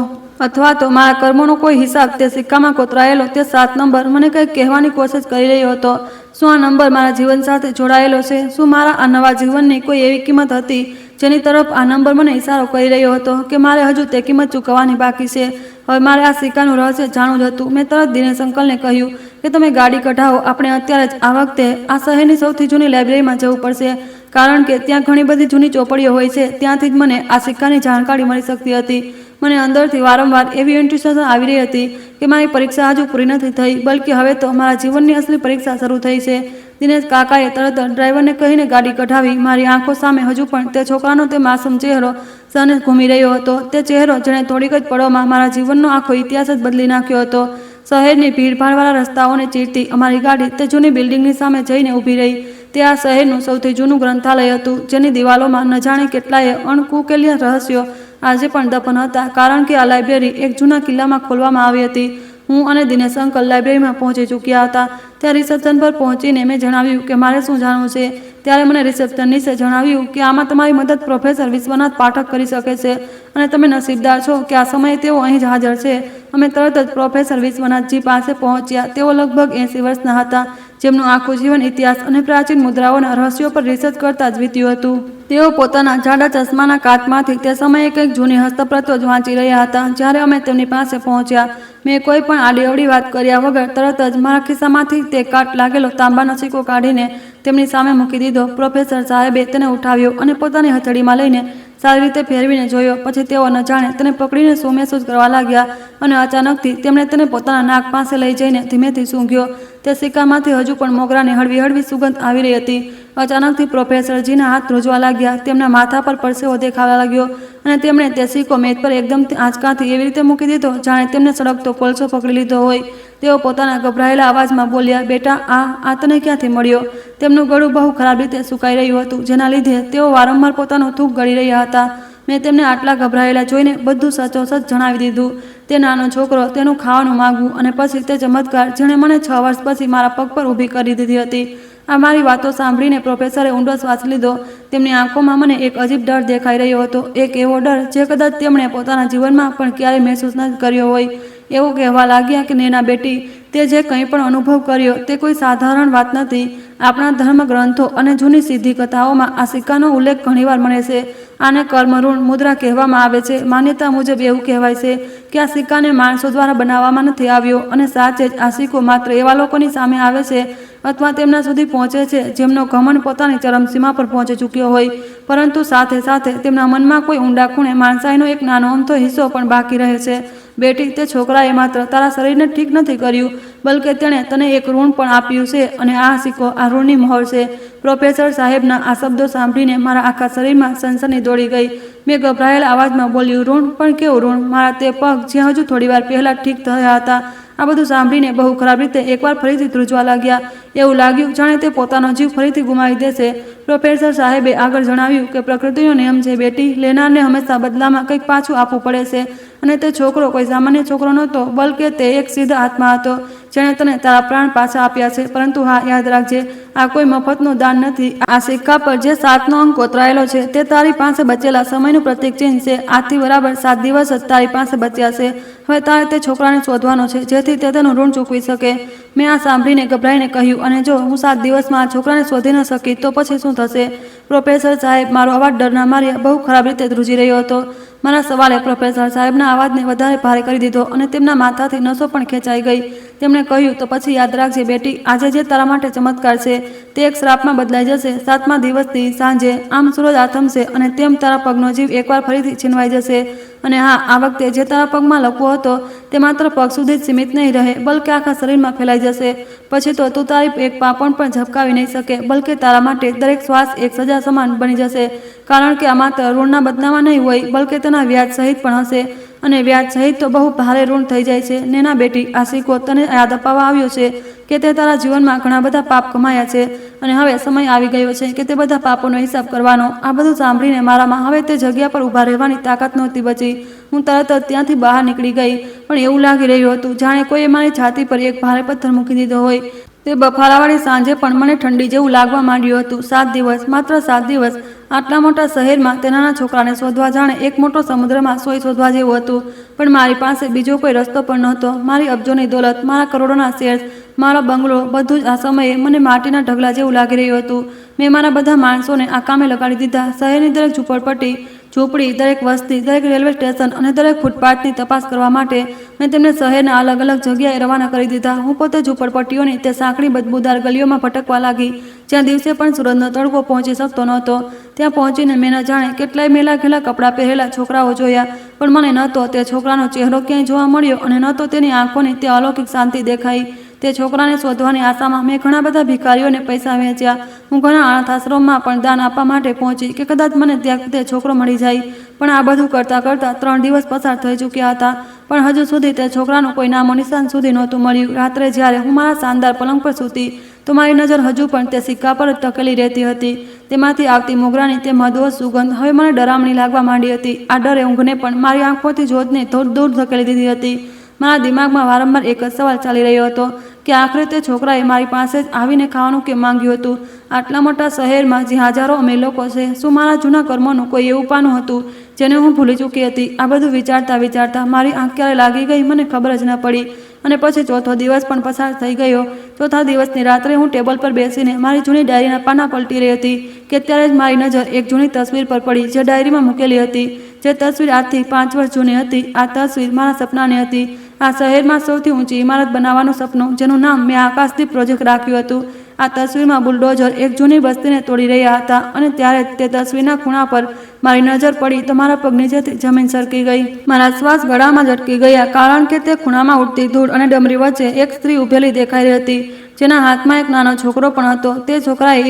અથવા તો મારા કર્મોનો કોઈ હિસાબ. તે સિક્કામાં કોતરાયેલો તે 7 નંબર મને કંઈક કહેવાની કોશિશ કરી રહ્યો હતો. શું આ નંબર મારા જીવન સાથે જોડાયેલો છે? શું મારા આ નવા જીવનની કોઈ એવી કિંમત હતી જેની તરફ આ નંબર મને ઇશારો કરી રહ્યો હતો કે મારે હજુ તે કિંમત ચૂકવવાની બાકી છે? હવે મારે આ સિક્કાનું રહસ્ય જાણવું જ હતું. મેં તરત દિનેશ અંકલને કહ્યું કે તમે ગાડી કઢાવો, આપણે અત્યારે જ આ વખતે આ શહેરની સૌથી જૂની લાઇબ્રેરીમાં જવું પડશે, કારણ કે ત્યાં ઘણી બધી જૂની ચોપડીઓ હોય છે. ત્યાંથી જ મને આ સિક્કાની જાણકારી મળી શકતી હતી. મને અંદરથી વારંવાર એવી ઇન્ટ્યુશન આવી રહી હતી કે મારી પરીક્ષા હજુ પૂરી નથી થઈ, બલ્કિ હવે તો મારા જીવનની અસલી પરીક્ષા શરૂ થઈ છે. દિનેશ કાકાએ તરત ડ્રાઈવરને કહીને ગાડી કઢાવી. મારી આંખો સામે હજુ પણ તે છોકરાનો તે માસૂમ ચહેરો સહને ઘૂમી રહ્યો હતો. તે ચહેરો જેણે થોડીક જ પળોમાં મારા જીવનનો આખો ઇતિહાસ જ બદલી નાખ્યો હતો. શહેરની ભીડભાડવાળા રસ્તાઓને ચીરતી અમારી ગાડી તે જૂની બિલ્ડિંગની સામે જઈને ઊભી રહી. તે આ શહેરનું સૌથી જૂનું ગ્રંથાલય હતું, જેની દિવાલોમાં ન જાણે કેટલાય અણકુકેલ્યા રહસ્યો આજે પણ દફન હતા, કારણ કે આ લાઇબ્રેરી એક જૂના કિલ્લામાં ખોલવામાં આવી હતી. હું અને દિનેશ અંકલ લાઇબ્રેરીમાં પહોંચી ચૂક્યા હતા. ત્યાં રિસેપ્શન પર પહોંચીને મેં જણાવ્યું કે મારે શું જાણવું છે. ત્યારે મને રિસેપ્શનિસ્ટે જણાવ્યું કે આમાં તમારી મદદ પ્રોફેસર વિશ્વનાથ પાઠક કરી શકે છે અને તમે નસીબદાર છો કે આ સમયે તેઓ અહીં જ હાજર છે. અમે તરત જ પ્રોફેસર વિશ્વનાથજી પાસે પહોંચ્યા. તેઓ લગભગ 80 વર્ષના હતા, જેમનું આખું જીવન ઇતિહાસ અને પ્રાચીન મુદ્રાઓના રહસ્યો પર રિસર્ચ કરતા જ વીત્યું હતું. તેઓ પોતાના જાડા ચશ્માના કાચમાંથી તે સમયે કંઈક જૂની હસ્તપ્રતો જ વાંચી રહ્યા હતા. જ્યારે અમે તેમની પાસે પહોંચ્યા, મેં કોઈ પણ આડીઅવડી વાત કર્યા વગર તરત જ મારા ખિસ્સામાંથી તે કાટ લાગેલો તાંબાનો સિક્કો કાઢીને તેમની સામે મૂકી દીધો. પ્રોફેસર સાહેબે તેને ઉઠાવ્યો અને પોતાની હથેળીમાં લઈને સારી રીતે ફેરવીને જોયો. પછી તેઓ ન જાણે તેને પકડીને શું મહેસૂસ કરવા લાગ્યા અને અચાનકથી તેમણે તેને પોતાના નાક પાસે લઈ જઈને ધીમેથી સૂંઘ્યો. તે સિક્કામાંથી હજુ પણ મોગરાની હળવી હળવી સુગંધ આવી રહી હતી. અચાનકથી પ્રોફેસરજીના હાથ ધ્રુજવા લાગ્યા. તેમના માથા પર પરસેવો દેખાવા લાગ્યો અને તેમણે તે સિક્કો મેજ પર એકદમ આંચકાથી એવી રીતે મૂકી દીધો જાણે તેમને સળગતો કોલસો પકડી લીધો હોય. તેઓ પોતાના ગભરાયેલા અવાજમાં બોલ્યા, બેટા, આ તને ક્યાંથી મળ્યો? તેમનું ગળું બહુ ખરાબ રીતે સુકાઈ રહ્યું હતું, જેના લીધે તેઓ વારંવાર પોતાનો થૂંક ગળી રહ્યા હતા. મેં તેમને આટલા ગભરાયેલા જોઈને બધું સચોસચ જણાવી દીધું. તે નાનો છોકરો, તેનું ખાવાનું માગવું અને પછી તે ચમત્કાર જેણે મને 6 વર્ષ પછી મારા પગ પર ઊભી કરી દીધી હતી. આ મારી વાતો સાંભળીને પ્રોફેસરે ઊંડો શ્વાસ લીધો. તેમની આંખોમાં મને એક અજીબ ડર દેખાઈ રહ્યો હતો, એક એવો ડર જે કદાચ તેમણે પોતાના જીવનમાં પણ ક્યારેય મહેસૂસ ન કર્યો હોય. એવું કહેવા લાગ્યા કે નેના બેટી, તે જે કંઈ પણ અનુભવ કર્યો તે કોઈ સાધારણ વાત નથી. આપણા ધર્મ ગ્રંથો અને જૂની સિદ્ધિ કથાઓમાં આ સિક્કાનો ઉલ્લેખ ઘણીવાર મળે છે. આને કર્મઋણ મુદ્રા કહેવામાં આવે છે. માન્યતા મુજબ એવું કહેવાય છે કે આ સિક્કાને માણસો દ્વારા બનાવવામાં નથી આવ્યો અને સાચે જ આ સિક્કો માત્ર એવા લોકોની સામે આવે છે અથવા તેમના સુધી પહોંચે છે જેમનો ઘમંડ પોતાની ચરમસીમા પર પહોંચી ચૂક્યો હોય, પરંતુ સાથે સાથે તેમના મનમાં કોઈ ઊંડા ખૂણે માણસાઈનો એક નાનો અમથો હિસ્સો પણ બાકી રહે છે. બેટી, તે છોકરાએ માત્ર તારા શરીરને ઠીક નથી કર્યું, બલકે તેણે તને એક ઋણ પણ આપ્યું છે અને આ સિક્કો આ ઋણની મહોર છે. પ્રોફેસર સાહેબના આ શબ્દો સાંભળીને મારા આખા શરીરમાં સનસની દોડી ગઈ. મેં ગભરાયેલા અવાજમાં બોલ્યું, ઋણ? પણ કેવું ઋણ? મારા તે પગ જે હજુ થોડીવાર પહેલાં ઠીક થયા હતા, આ બધું સાંભળીને બહુ ખરાબ રીતે એકવાર ફરીથી ધ્રુજવા લાગ્યા. એવું લાગ્યું જાણે તે પોતાનો જીવ ફરીથી ગુમાવી દેશે. પ્રોફેસર સાહેબે આગળ જણાવ્યું કે પ્રકૃતિનો નિયમ છે બેટી, લેનારને હંમેશા બદલામાં કંઈક પાછું આપવું પડે છે અને તે છોકરો કોઈ સામાન્ય છોકરો નહોતો, બલકે તે એક સિદ્ધ આત્મા હતો જેણે તને તારા પ્રાણ પાછા આપ્યા છે. પરંતુ હા, યાદ રાખજે, આ કોઈ મફતનું દાન નથી. આ સિક્કા પર જે 7નો અંક કોતરાયેલો છે તે તારી પાસે બચેલા સમયનું પ્રતીક ચિહ્ન છે. આજથી બરાબર 7 દિવસ જ તારી પાસે બચ્યા છે. હવે તારે તે છોકરાને શોધવાનો છે જેથી તે તેનું ઋણ ચૂકવી શકે. મેં આ સાંભળીને ગભરાઈને કહ્યું, અને જો હું 7 દિવસમાં આ છોકરાને શોધી ન શકી તો પછી શું થશે? પ્રોફેસર સાહેબ, મારો અવાજ ડરના માર્યા બહુ ખરાબ રીતે ધ્રુજી રહ્યો હતો. મારા સવાલે પ્રોફેસર સાહેબના અવાજને વધારે ભારે કરી દીધો અને તેમના માથાથી નસો પણ ખેંચાઈ ગઈ. તેમણે કહ્યું, તો પછી યાદ રાખજે બેટી, આજે જે તારા માટે ચમત્કાર છે તે એક શ્રાપમાં બદલાઈ જશે. 7મા દિવસથી સાંજે આમ સૂરજ આથમશે અને તેમ તારા પગનો જીવ એકવાર ફરીથી છીનવાઈ જશે. અને હા, આ વખતે જે તારા પગમાં લખવો હતો તે માત્ર પગ સુધી જ સીમિત નહીં રહે, બલકે આખા શરીરમાં ફેલાઈ જશે. પછી તો તું તારી એક પાંપણ પણ ઝબકાવી નહીં શકે, બલકે તારા માટે દરેક શ્વાસ એક સજા સમાન બની જશે. કારણ કે આ માત્ર ઋણના બદલામાં નહીં હોય, બલકે તેના વ્યાજ સહિત પણ હશે. અને વ્યાજ સહિત તો બહુ ભારે ઋણ થઈ જાય છે. નેના બેટી, આ સિક્કો તને યાદ અપાવવા આવ્યો છે કે તે તારા જીવનમાં ઘણા બધા પાપ કમાયા છે અને હવે સમય આવી ગયો છે કે તે બધા પાપોનો હિસાબ કરવાનો. આ બધું સાંભળીને મારામાં હવે તે જગ્યા પર ઊભા રહેવાની તાકાત નહોતી બચી. હું તરત જ ત્યાંથી બહાર નીકળી ગઈ, પણ એવું લાગી રહ્યું હતું જાણે કોઈએ મારી છાતી પર એક ભારે પથ્થર મૂકી દીધો હોય. તે બફારાવાળી સાંજે પણ મને ઠંડી જેવું લાગવા માંડ્યું હતું. 7 દિવસ, માત્ર 7 દિવસ, આટલા મોટા શહેરમાં તે નાના છોકરાને શોધવા જાણે એક મોટો સમુદ્રમાં સોય શોધવા જેવું હતું. પણ મારી પાસે બીજો કોઈ રસ્તો પણ નહોતો. મારી અબજોની દોલત, મારા કરોડોના શેર્સ, મારો બંગલો, બધું જ આ સમયે મને માટીના ઢગલા જેવું લાગી રહ્યું હતું. મેં મારા બધા માણસોને આ કામે લગાડી દીધા. શહેરની દરેક ઝૂંપડપટ્ટી, ઝૂંપડી, દરેક વસ્તી, દરેક રેલવે સ્ટેશન અને દરેક ફૂટપાથની તપાસ કરવા માટે મેં તેમને શહેરના અલગ અલગ જગ્યાએ રવાના કરી દીધા. હું પોતે ઝૂંપડપટ્ટીઓની તે સાંકડી બદબૂદાર ગલીઓમાં ભટકવા લાગી જ્યાં દિવસે પણ સૂરજનો તડકો પહોંચી શકતો નહોતો. ત્યાં પહોંચીને મેં ન જાણે કેટલાય મેલા ઘેલા કપડાં પહેરેલા છોકરાઓ જોયા, પણ મને ન તો તે છોકરાનો ચહેરો ક્યાંય જોવા મળ્યો અને ન તો તેની આંખોની તે અલૌકિક શાંતિ દેખાઈ. તે છોકરાને શોધવાની આશામાં મેં ઘણા બધા ભિખારીઓને પૈસા વહેંચ્યા. હું ઘણા અનાથાશ્રમમાં પણ દાન આપવા માટે પહોંચી કે કદાચ મને ત્યાં તે છોકરો મળી જાય. પણ આ બધું કરતાં કરતાં 3 દિવસ પસાર થઈ ચૂક્યા હતા, પણ હજુ સુધી તે છોકરાનું કોઈ નામો નિશાન સુધી નહોતું મળ્યું. રાત્રે જ્યારે હું મારા શાનદાર પલંગ પર સૂતી તો મારી નજર હજુ પણ તે સિક્કા પર જ ટકેલી રહેતી હતી. તેમાંથી આવતી મોગરાની તે મધુર સુગંધ હવે મને ડરામણી લાગવા માંડી હતી. આ ડરે ઊંઘને પણ મારી આંખોથી જોતને દૂર ધકેલી દીધી હતી. મારા દિમાગમાં વારંવાર એક જ સવાલ ચાલી રહ્યો હતો કે આખરે તે છોકરાએ મારી પાસે જ આવીને ખાવાનું કેમ માંગ્યું હતું? આટલા મોટા શહેરમાં જ્યાં હજારો અમીર લોકો છે, શું મારા જૂના કર્મોનું કોઈ એવું પાનું હતું જેને હું ભૂલી ચૂકી હતી? આ બધું વિચારતા વિચારતા મારી આંખ ક્યારે લાગી ગઈ મને ખબર જ ન પડી. અને પછી ચોથો દિવસ પણ પસાર થઈ ગયો. ચોથા દિવસની રાત્રે હું ટેબલ પર બેસીને મારી જૂની ડાયરીના પાના પલટી રહી હતી કે ત્યારે જ મારી નજર એક જૂની તસવીર પર પડી જે ડાયરીમાં મૂકેલી હતી. જે તસવીર આજથી 5 વર્ષ જૂની હતી. આ તસવીર મારા સપનાની હતી. આ શહેરમાં સૌથી ઊંચી ઇમારત બનાવવાનું સપનું, જેનું નામ મેં આકાશદીપ પ્રોજેક્ટ રાખ્યું હતું. આ તસવીરમાં બુલડોઝર એક જૂની બસ્તીને તોડી રહ્યા હતા અને ત્યારે તે તસવીરના ખૂણા પર મારી નજર પડી તો મારા પગ નીચેથી જમીન સરકી ગઈ. મારા શ્વાસ ગળામાં જ અટકી ગયા, કારણ કે તે ખૂણામાં ઉડતી ધૂળ અને ડમરી વચ્ચે એક સ્ત્રી ઊભેલી દેખાઈ રહી હતી જેના હાથમાં એક નાનો છોકરો પણ હતો. તે છોકરાએ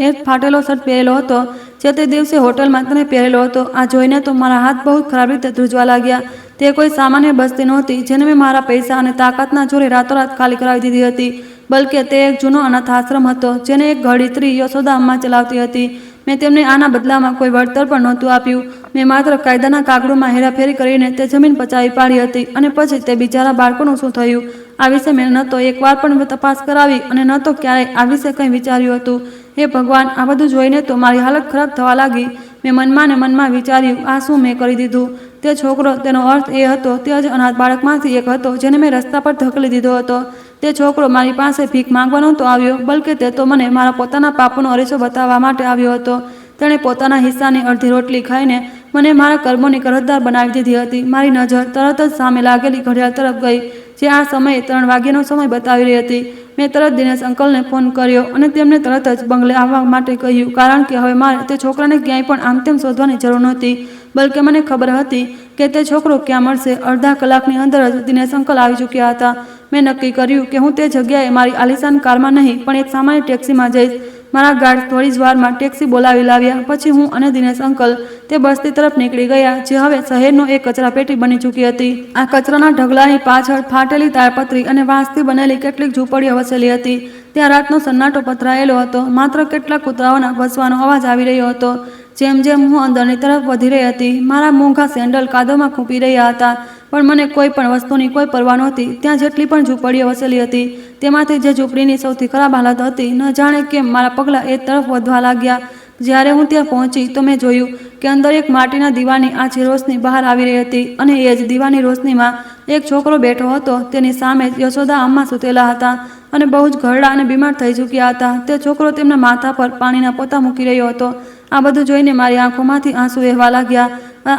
એ ફાટેલો શર્ટ પહેરેલો હતો જે તે દિવસે હોટલમાં તેને પહેરેલો હતો. આ જોઈને તો મારા હાથ બહુ ખરાબ રીતે ધ્રુજવા લાગ્યા. તે કોઈ સામાન્ય બસ્તી નહોતી જેને મેં મારા પૈસા અને તાકાતના જોરે રાતોરાત ખાલી કરાવી દીધી હતી, બલકે તે એક જૂનો અનાથ આશ્રમ હતો જેને એક ઘરડી સ્ત્રી યશોદા અમ્મા ચલાવતી હતી. મેં તેમને આના બદલામાં કોઈ વળતર પણ નહોતું આપ્યું, મેં માત્ર કાયદાના કાગળોમાં હેરાફેરી કરીને તે જમીન પચાવી પાડી હતી અને પછી તે બિચારા બાળકોનું શું થયું આ વિશે મેં ન તો એકવાર પણ તપાસ કરાવી અને ન તો ક્યારેય આ વિશે કંઈ વિચાર્યું હતું. હે ભગવાન, આ બધું જોઈને તો મારી હાલત ખરાબ થવા લાગી. મેં મનમાં ને મનમાં વિચાર્યું, આ શું મેં કરી દીધું? તે છોકરો, તેનો અર્થ એ હતો તે જ અનાથ બાળકમાંથી એક હતો જેને મેં રસ્તા પર ધકેલી દીધો હતો. તે છોકરો મારી પાસે ભીખ માંગવા નહોતો આવ્યો, બલકે તે તો મને મારા પોતાના પાપોનો અરીસો બતાવવા માટે આવ્યો હતો. તેણે પોતાના હિસ્સાની અડધી રોટલી ખાઈને મને મારા કર્મોની કરજદાર બનાવી દીધી હતી. મારી નજર તરત જ સામે લાગેલી ઘડિયાળ તરફ ગઈ, જે આ સમયે 3 વાગ્યાનો સમય બતાવી રહી હતી. મેં તરત દિનેશ અંકલને ફોન કર્યો અને તેમને તરત જ બંગલે આવવા માટે કહ્યું, કારણ કે હવે મારે તે છોકરાને ક્યાંય પણ આમ તેમ શોધવાની જરૂર નહોતી, બલકે મને ખબર હતી કે તે છોકરો ક્યાં મળશે. અડધા કલાકની અંદર જ દિનેશ અંકલ આવી ચૂક્યા હતા. મેં નક્કી કર્યું કે હું તે જગ્યાએ મારી આલિશાન કારમાં નહીં પણ એક સામાન્ય ટેક્સીમાં જઈશ. મારા ગાર્ડ થોડી જ વારમાં ટેક્સી બોલાવી લાવ્યા. પછી હું અને દિનેશ અંકલ તે બસ્તી તરફ નીકળી ગયા, જે હવે શહેરનો એક કચરાપેટી બની ચૂકી હતી. આ કચરાના ઢગલાની પાછળ ફાટેલી તાડપત્રી અને વાંસથી બનેલી કેટલીક ઝૂંપડીઓ વસેલી હતી. ત્યાં રાતનો સન્નાટો પથરાયેલો હતો. માત્ર કેટલાક કૂતરાઓના ભસવાનો અવાજ આવી રહ્યો હતો. જેમ જેમ હું અંદરની તરફ વધી રહી હતી, મારા મોંઘા સેન્ડલ કાદવમાં ખૂંપી રહ્યા હતા, પણ મને કોઈ પણ વસ્તુની કોઈ પરવા નહોતી. ત્યાં જેટલી પણ ઝૂંપડીઓ વસેલી હતી, તેમાંથી જે ઝૂંપડીની સૌથી ખરાબ હાલત હતી, ન જાણે કેમ મારા પગલાં એ તરફ વધવા લાગ્યા. જ્યારે હું ત્યાં પહોંચી તો મેં જોયું કે અંદર એક માટીના દીવાની આછી રોશની બહાર આવી રહી હતી અને એ જ દીવાની રોશનીમાં એક છોકરો બેઠો હતો. તેની સામે યશોદા અમ્મા સૂતેલા હતા અને બહુ જ ઘરડા અને બીમાર થઈ ચૂક્યા હતા. તે છોકરો તેમના માથા પર પાણીના પોતા મૂકી રહ્યો હતો. આ બધું જોઈને મારી આંખોમાંથી આંસુ વહેવા લાગ્યા.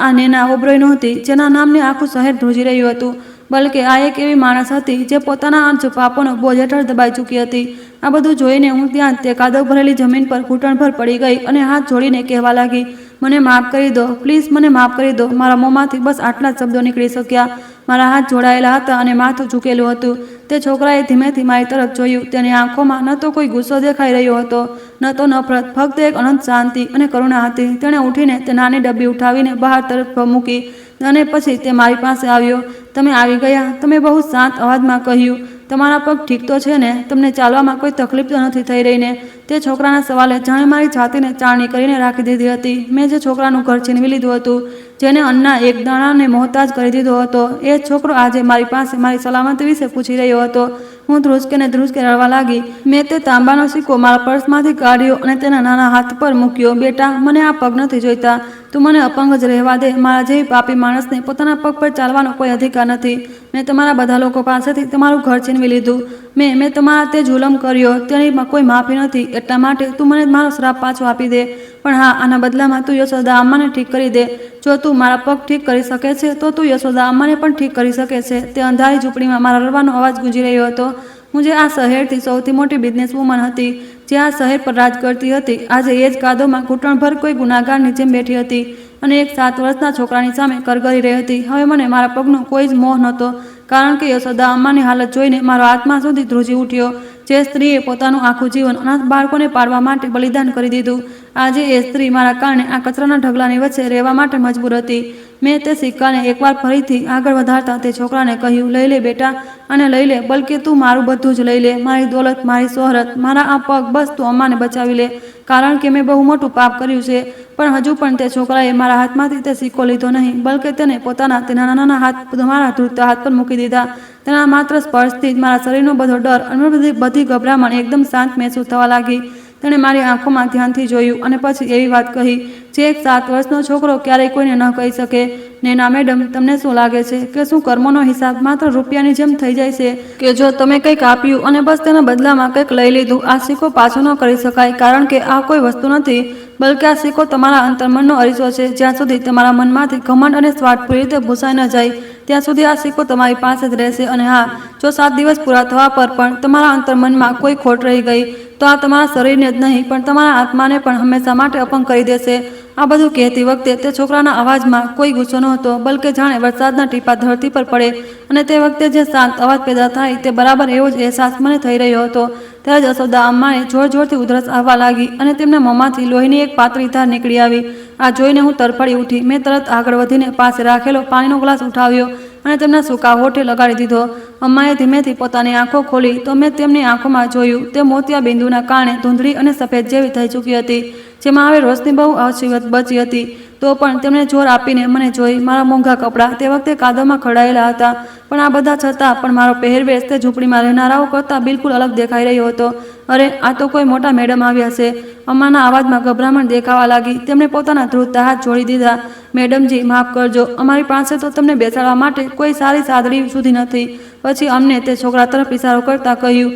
આ નેના ઓબ્રોય નહોતી જેના નામને આખું શહેર ધ્રુજી રહ્યું હતું, બલકે આ એક એવી માણસ હતી જે પોતાના આંચ પાપોનો બોજ હેઠળ દબાઈ ચૂકી હતી. આ બધું જોઈને હું ત્યાં તે કાદવ ભરેલી જમીન પર ઘૂંટણભર પડી ગઈ અને હાથ જોડીને કહેવા લાગી, મને માફ કરી દો, પ્લીઝ મને માફ કરી દો. મારા મોંમાંથી બસ આટલા જ શબ્દો નીકળી શક્યા. મારા હાથ જોડાયેલા હતા અને માથું ઝૂકેલું હતું. તે છોકરાએ ધીમેથી મારી તરફ જોયું. તેની આંખોમાં ન તો કોઈ ગુસ્સો દેખાઈ રહ્યો હતો, ન તો નફરત, ફક્ત એક અનંત શાંતિ અને કરુણા હતી. તેણે ઉઠીને તે નાની ડબ્બી ઉઠાવીને બહાર તરફ મૂકી અને પછી તે મારી પાસે આવ્યો. તમે આવી ગયા? તમે બહુ શાંત અવાજમાં કહ્યું, તમારા પગ ઠીક તો છે ને? તમને ચાલવામાં કોઈ તકલીફ તો નથી થઈ રહી ને? તે છોકરાના સવાલે જાણે મારી છાતીને ચારણી કરીને રાખી દીધી હતી. મેં જે છોકરાનું ઘર છીનવી લીધું હતું, જેને અન્નના એક દાણાને મોહતાજ કરી દીધો હતો, એ જ છોકરો આજે મારી પાસે મારી સલામતી વિશે પૂછી રહ્યો હતો. હું ધ્રુસકે રડવા લાગી. મેં તે તાંબાનો સિક્કો મારા પર્સમાંથી કાઢ્યો અને તેના નાના હાથ પર મૂક્યો. બેટા, મને આ પગ નથી જોઈતા. તું મને અપંગ જ રહેવા દે. મારા જેવી પાપી માણસને પોતાના પગ પર ચાલવાનો કોઈ અધિકાર નથી. મેં તમારા બધા લોકો પાસેથી તમારું ઘર છીનવી લીધું. મેં તમારા તે જુલમ કર્યો, તેની કોઈ માફી નથી. એટલા માટે તું મને મારો શ્રાપ પાછો આપી દે. પણ હા, આના બદલામાં તું યશોદા અમ્માને ઠીક કરી દે. જો તું મારા પગ ઠીક કરી શકે છે તો તું યશોદા અમ્માને પણ ઠીક કરી શકે છે. તે અંધારી ઝૂંપડીમાં મારા રડવાનો અવાજ ગુંજી રહ્યો હતો. હું જે આ શહેરથી સૌથી મોટી બિઝનેસ વુમન હતી, જે આ શહેર પર રાજ કરતી હતી, આજે એ જ કાદવમાં ઘૂંટણભર કોઈ ગુનાગારની જેમ બેઠી હતી અને એક 7 વર્ષના છોકરાની સામે કરગરી રહી હતી. હવે મને મારા પગનો કોઈ જ મોહ નહોતો, કારણ કે યશોદા અમ્માની હાલત જોઈને મારો આત્મા સુધી ધ્રુજી ઉઠ્યો. જે સ્ત્રીએ પોતાનું આખું જીવન અનાથ બાળકોને પાળવા માટે બલિદાન કરી દીધું, આજે એ સ્ત્રી મારા કારણે આ કચરાના ઢગલાની વચ્ચે રહેવા માટે મજબૂર હતી. મેં તે સિક્કાને એકવાર ફરીથી આગળ વધારતા તે છોકરાને કહ્યું, લઈ લે બેટા, અને લઈ લે, બલકે તું મારું બધું જ લઈ લે, મારી દોલત, મારી શોહરત, મારા આ પગ, બસ તું અમ્માને બચાવી લે, કારણ કે મેં બહુ મોટું પાપ કર્યું છે. પણ હજુ પણ તે છોકરાએ મારા હાથમાંથી તે સિક્કો લીધો નહીં, બલકે તેને પોતાના તે નાના હાથ મારા ધ્રુજતા હાથ પર મૂકી દીધા. તેના માત્ર સ્પર્શથી જ મારા શરીરનો બધો ડર અને બધી ગભરામણ એકદમ શાંત મહેસૂસ થવા લાગી. તેણે મારી આંખોમાં ધ્યાનથી જોયું અને પછી એવી વાત કહી જે એક 7 વર્ષનો છોકરો ક્યારેય કોઈને ન કહી શકે. નેના મેડમ, તમને શું લાગે છે કે શું કર્મોનો હિસાબ માત્ર રૂપિયાની જેમ થઈ જાય છે કે જો તમે કંઈક આપ્યું અને બસ તેના બદલામાં કંઈક લઈ લીધું, આ સિક્કો પાછો ન કરી શકાય? કારણ કે આ કોઈ વસ્તુ નથી, બલકે આ સિક્કો તમારા અંતર્મનનો અરીસો છે. જ્યાં સુધી તમારા મનમાંથી ઘમંડ અને સ્વાર્થ પૂરી રીતે ભૂસાઈ ન જાય, ત્યાં સુધી આ સિક્કો તમારી પાસે જ રહેશે. અને હા, જો 7 દિવસ પૂરા થવા પર પણ તમારા અંતર્મનમાં કોઈ ખોટ રહી ગઈ, તો આ તમારા શરીરને જ નહીં પણ તમારા આત્માને પણ હંમેશા માટે અપંગ કરી દેશે. આ બધું કહેતી વખતે તે છોકરાના અવાજમાં કોઈ ગુસ્સો નહોતો, બલકે જાણે વરસાદના ટીપા ધરતી પર પડે અને તે વખતે જે શાંત અવાજ પેદા થાય તે બરાબર એવો જ અહેસાસ મને થઈ રહ્યો હતો. ત્યારે જ યશોદા અમ્માને જોરથી ઉધરસ આવવા લાગી અને તેમના મોંમાંથી લોહીની એક પાતળી ધાર નીકળી આવી. આ જોઈને હું તરફડી ઉઠી. મેં તરત આગળ વધીને પાસે રાખેલો પાણીનો ગ્લાસ ઉઠાવ્યો અને તેમના સૂકા હોઠે લગાડી દીધો. અમ્માએ ધીમેથી પોતાની આંખો ખોલી તો મેં તેમની આંખોમાં જોયું. તે મોતિયા બિંદુના કારણે ધૂંધળી અને સફેદ જેવી થઈ ચૂકી હતી, જેમાં હવે રોશની બહુ ઓછી બચી હતી. તો પણ તેમણે જોર આપીને મને જોઈ. મારા મોંઘા કપડાં તે વખતે કાદવમાં ખરડાયેલા હતા, પણ આ બધા છતાં પણ મારો પહેરવેશ તે ઝૂંપડીમાં રહેનારાઓ કરતાં બિલકુલ અલગ દેખાઈ રહ્યો હતો. અરે, આ તો કોઈ મોટા મેડમ આવ્યા છે. અમ્માના અવાજમાં ગભરામણ દેખાવા લાગી. તેમણે પોતાના ધ્રુજતા હાથ જોડી દીધા. મેડમજી, માફ કરજો, અમારી પાસે તો તમને બેસાડવા માટે કોઈ સારી સાદડી સુધી નથી. પછી અમને તે છોકરા તરફ ઇશારો કરતા કહ્યું,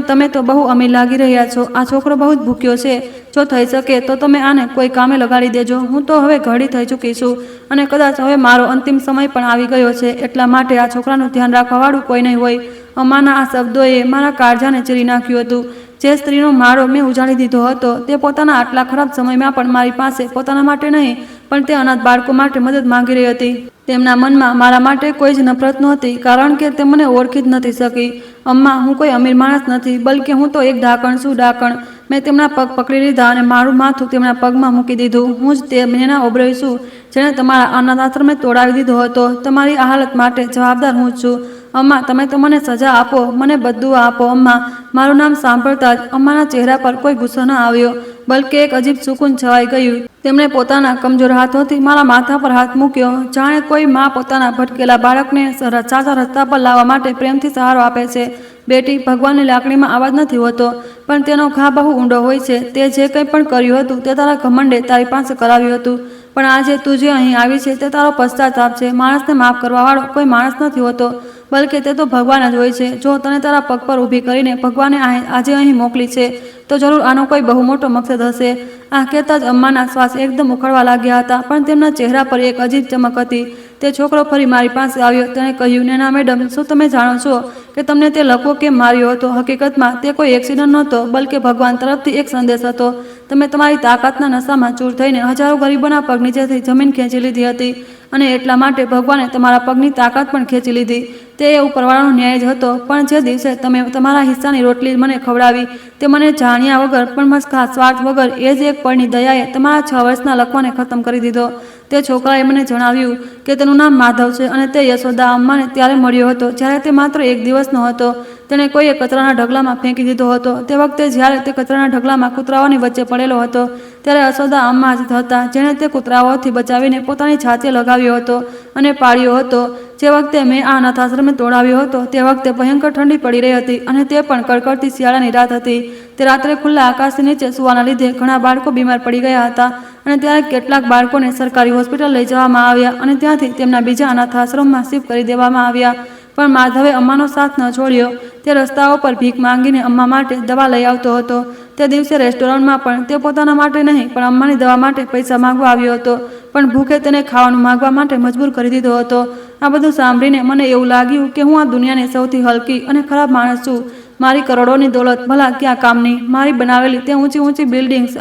તમે તો બહુ અમીર લાગી રહ્યા છો. આ છોકરો બહુ જ ભૂખ્યો છે. જો થઈ શકે તો તમે આને કોઈ કામે લગાડી દેજો. હું તો હવે ઘડી થઈ ચૂકી છું અને કદાચ હવે મારો અંતિમ સમય પણ આવી ગયો છે. એટલા માટે આ છોકરાનું ધ્યાન રાખવાવાળું કોઈ નહીં હોય. અમાના આ શબ્દોએ મારા કાળજાને ચીરી નાખ્યું હતું. જે સ્ત્રીનો માળો મેં ઉજાડી દીધો હતો, તે પોતાના આટલા ખરાબ સમયમાં પણ મારી પાસે પોતાના માટે નહીં, પણ તે અનાથ બાળકો માટે મદદ માંગી રહી હતી. તેમના મનમાં મારા માટે કોઈ જ નફરત નહોતી, કારણ કે તે મને ઓળખી જ નથી શકી. અમ્મા, હું કોઈ અમીર માણસ નથી, બલકે હું તો એક ડાકણ છું, ડાકણ. મેં તેમના પગ પકડી લીધા અને મારું માથું તેમના પગમાં મૂકી દીધું. હું જ તે બેના ઓબરોય છું જેણે તમારા અનાથ આશ્રમે તોડાવી દીધો હતો. તમારી આ હાલત માટે જવાબદાર હું જ છું. અમ્મા, તમે તો મને સજા આપો, મને બદદુઆ આપો. અમ્મા. મારું નામ સાંભળતા જ અમ્માના ચહેરા પર કોઈ ગુસ્સો ન આવ્યો, બલકે એક અજીબ સુકૂન છવાઈ ગયું. તેમણે પોતાના કમજોર હાથોથી મારા માથા પર હાથ મૂક્યો, જાણે કોઈ માં પોતાના ભટકેલા બાળકને સાચા રસ્તા પર લાવવા માટે પ્રેમથી સહારો આપે છે. બેટી, ભગવાનની લાકડીમાં આવાજ નથી હોતો, પણ તેનો ઘા બહુ ઊંડો હોય છે. તે જે કંઈ પણ કર્યું હતું તે તારા ઘમંડે તારી પાસે કરાવ્યું હતું, પણ આજે તું જે અહીં આવી છે તે તારો પશ્ચાતાપ છે. માણસને માફ કરવાવાળો કોઈ માણસ નથી હોતો, બલકે તે તો ભગવાન જ હોય છે. જો તને તારા પગ પર ઊભી કરીને ભગવાને આજે અહીં મોકલી છે, તો જરૂર આનો કોઈ બહુ મોટો મકસદ હશે. આ કહેતા જ અમ્માના શ્વાસ એકદમ ઉખડવા લાગ્યા હતા, પણ તેમના ચહેરા પર એક અજીબ ચમક હતી. તે છોકરો ફરી મારી પાસે આવ્યો. તેણે કહ્યું, નેના મેડમ, શું તમે જાણો છો કે તમને તે લકવો કેમ માર્યો હતો? હકીકતમાં તે કોઈ એક્સિડન્ટ નહોતો, બલકે ભગવાન તરફથી એક સંદેશ હતો. તમે તમારી તાકાતના નશામાં ચૂર થઈને હજારો ગરીબોના પગ નીચેથી જમીન ખેંચી લીધી હતી, અને એટલા માટે ભગવાને તમારા પગની તાકાત પણ ખેંચી લીધી. તે એ ઉપરવાળાનો ન્યાય જ હતો. પણ જે દિવસે તમે તમારા હિસ્સાની રોટલી મને ખવડાવી, તે મને જાણ્યા વગર પણ સ્વાર્થ વગર એ જ એક પળની દયાએ તમારા 6 વર્ષના લકવાને ખતમ કરી દીધો. તે છોકરાએ મને જણાવ્યું કે તેનું નામ માધવ છે અને તે યશોદા અમ્માને ત્યારે મળ્યો હતો જ્યારે તે માત્ર 1 દિવસનો હતો. તેણે કોઈએ કચરાના ઢગલામાં ફેંકી દીધો હતો. તે વખતે જ્યારે તે કચરાના ઢગલામાં કૂતરાઓની વચ્ચે પડેલો હતો, ત્યારે યશોદા અમ્મા જ હતા જેણે તે કૂતરાઓથી બચાવીને પોતાની છાતીએ લગાવ્યો હતો અને પાળ્યો હતો. જે વખતે મેં આ અનાથ આશ્રમ તોડાવ્યો હતો, તે વખતે ભયંકર ઠંડી પડી રહી હતી અને તે પણ કડકડતી શિયાળાની રાત હતી. તે રાત્રે ખુલ્લા આકાશની નીચે સુવાના લીધે ઘણા બાળકો બીમાર પડી ગયા હતા, અને ત્યારે કેટલાક બાળકોને સરકારી હોસ્પિટલ લઈ જવામાં આવ્યા અને ત્યાંથી તેમના બીજા અનાથ આશ્રમમાં શિફ્ટ કરી દેવામાં આવ્યા. પણ માધવે અમ્માનો સાથ ન છોડ્યો. તે રસ્તાઓ પર ભીખ માંગીને અમ્મા માટે દવા લઈ આવતો હતો. તે દિવસે રેસ્ટોરન્ટમાં પણ તે પોતાના માટે નહીં, પણ અમ્માની દવા માટે પૈસા માંગવા આવ્યો હતો, પણ ભૂખે તેને ખાવાનું માંગવા માટે મજબૂર કરી દીધો હતો. આ બધું સાંભળીને મને એવું લાગ્યું કે હું આ દુનિયાની સૌથી હલકી અને ખરાબ માણસ છું. મારી કરોડોની દોલત ભલા ક્યાં કામની? મારી બનાવેલી તે ઊંચી ઊંચી બિલ્ડિંગ્સ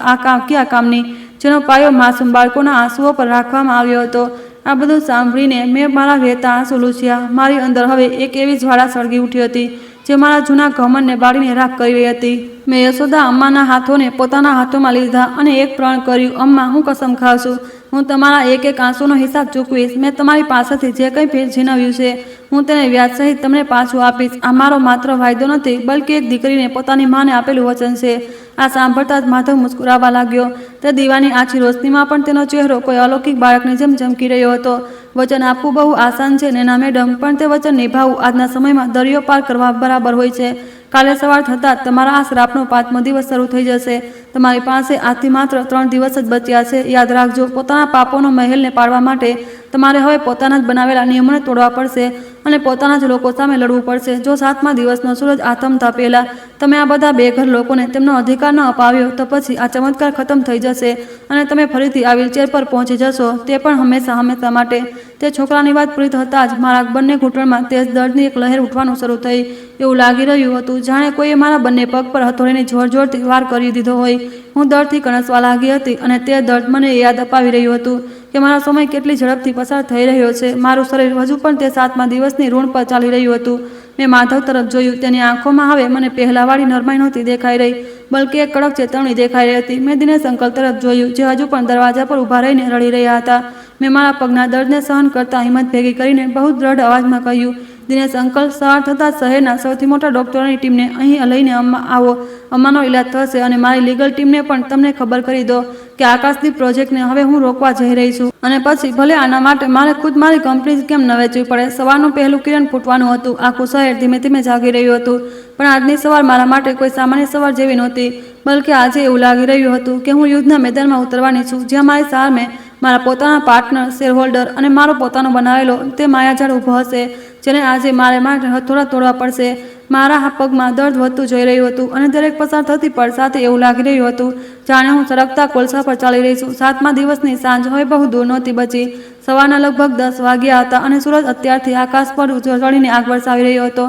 ક્યાં કામની, જેનો પાયો માસૂમ બાળકોના આંસુઓ પર રાખવામાં આવ્યો હતો? આ બધું સાંભળીને મેં મારા વહેતા આંસુ લૂછ્યા. મારી અંદર હવે એક એવી જ્વાળા સળગી ઉઠી હતી જે મારા જૂના ઘમંડને બાળીને રાખ કરી રહી હતી. મેં યશોદા અમ્માના હાથોને પોતાના હાથોમાં લીધા અને એક પ્રણ કર્યું, અમ્મા, હું કસમ ખાઉં છું, હું તમારા એક એક આંસુનો હિસાબ ચૂકવીશ. મેં તમારી પાસેથી જે કંઈ છીનવ્યું છે, હું તેને વ્યાજ સહિત તમને પાછું આપીશ. આ મારો માત્ર વાયદો નથી, બલકે એક દીકરીને પોતાની માને આપેલું વચન છે. આ સાંભળતા જ માધવ મુસ્કુરાવા લાગ્યો. તે દીવાની આછી રોશનીમાં પણ તેનો ચહેરો કોઈ અલૌકિક બાળકની જેમ ચમકી રહ્યો હતો. વચન આપવું બહુ આસાન છે નેના મેડમ, પણ તે વચન નિભાવવું આજના સમયમાં દરિયો પાર કરવા બરાબર હોય છે. કાલે સવાર થતાં તમારા આ શ્રાપનો 5મો દિવસ શરૂ થઈ જશે. તમારી પાસે આજથી માત્ર 3 દિવસ જ બચ્યા છે. યાદ રાખજો, પોતાના પાપોનો મહેલને પાડવા માટે તમારે હવે પોતાના જ બનાવેલા નિયમોને તોડવા પડશે અને પોતાના જ લોકો સામે લડવું પડશે. જો 7મા દિવસનો સૂરજ આથમતા પહેલા તમે આ બધા બેઘર લોકોને તેમનો અધિકાર ન અપાવ્યો, તો પછી આ ચમત્કાર ખતમ થઈ જશે અને તમે ફરીથી આ વ્હીલચેર પર પહોંચી જશો, તે પણ હંમેશા માટે. તે છોકરાની વાત પૂરી થતાં જ મારા બંને ઘૂંટણમાં તેજ દર્દની એક લહેર ઉઠવાનું શરૂ થઈ. એવું લાગી રહ્યું હતું જાણે કોઈએ મારા બંને પગ પર હથોડીની જોરથી વાર કરી દીધો હોય. હું દર્દથી કણસવા લાગી હતી અને તે દર્દ મને યાદ અપાવી રહ્યું હતું કે મારો સમય કેટલી ઝડપથી પસાર થઈ રહ્યો છે. મારું શરીર હજુ પણ તે 7મા દિવસની ઋણ પર ચાલી રહ્યું હતું. મેં માધવ તરફ જોયું. તેની આંખોમાં હવે મને પહેલાવાળી નરમાઈ નહોતી દેખાઈ રહી, બલકે એક કડક ચેતવણી દેખાઈ રહી હતી. મેં દિનેશ અંકલ તરફ જોયું, જે હજુ પણ દરવાજા પર ઊભા રહીને રડી રહ્યા હતા. મેં મારા પગના દર્દને સહન કરતા હિંમત ભેગી કરીને બહુ દ્રઢ અવાજમાં કહ્યું, દિનેશ અંકલ, સવાર થતાં શહેરના સૌથી મોટા ડૉક્ટરોની ટીમને અહીં લઈને આવો. અમ્માનો ઈલાજ થશે અને મારી લીગલ ટીમને પણ તમને ખબર કરી દો કે આકાશદીપ પ્રોજેક્ટને હવે હું રોકવા જઈ રહી છું, અને પછી ભલે આના માટે મારે ખુદ મારી કંપની કેમ ન વેચવી પડે. સવારનું પહેલું કિરણ ફૂટવાનું હતું. આખું શહેર ધીમે ધીમે જાગી રહ્યું હતું. પણ આજની સવાર મારા માટે કોઈ સામાન્ય સવાર જેવી નહોતી, બલકે આજે એવું લાગી રહ્યું હતું કે હું યુદ્ધના મેદાનમાં ઉતરવાની છું, જ્યાં મારી સામે મારા પોતાના પાર્ટનર, શેરહોલ્ડર અને મારો પોતાનો બનાવેલો તે માયાજાળ ઊભો હશે, જેને આજે મારે માટે હથોડા તોડવા પડશે. મારા પગમાં દર્દ વધતું જઈ રહ્યું હતું અને દરેક પસાર થતી પળ સાથે એવું લાગી રહ્યું હતું જાણે હું સળગતા કોલસા પર ચાલી રહી છું. 7મા દિવસની સાંજ હવે બહુ દૂર નહોતી બચી. સવારના લગભગ 10 વાગ્યા હતા અને સૂરજ અત્યારથી આકાશ પર ચડીને આગ વરસાવી રહ્યો હતો.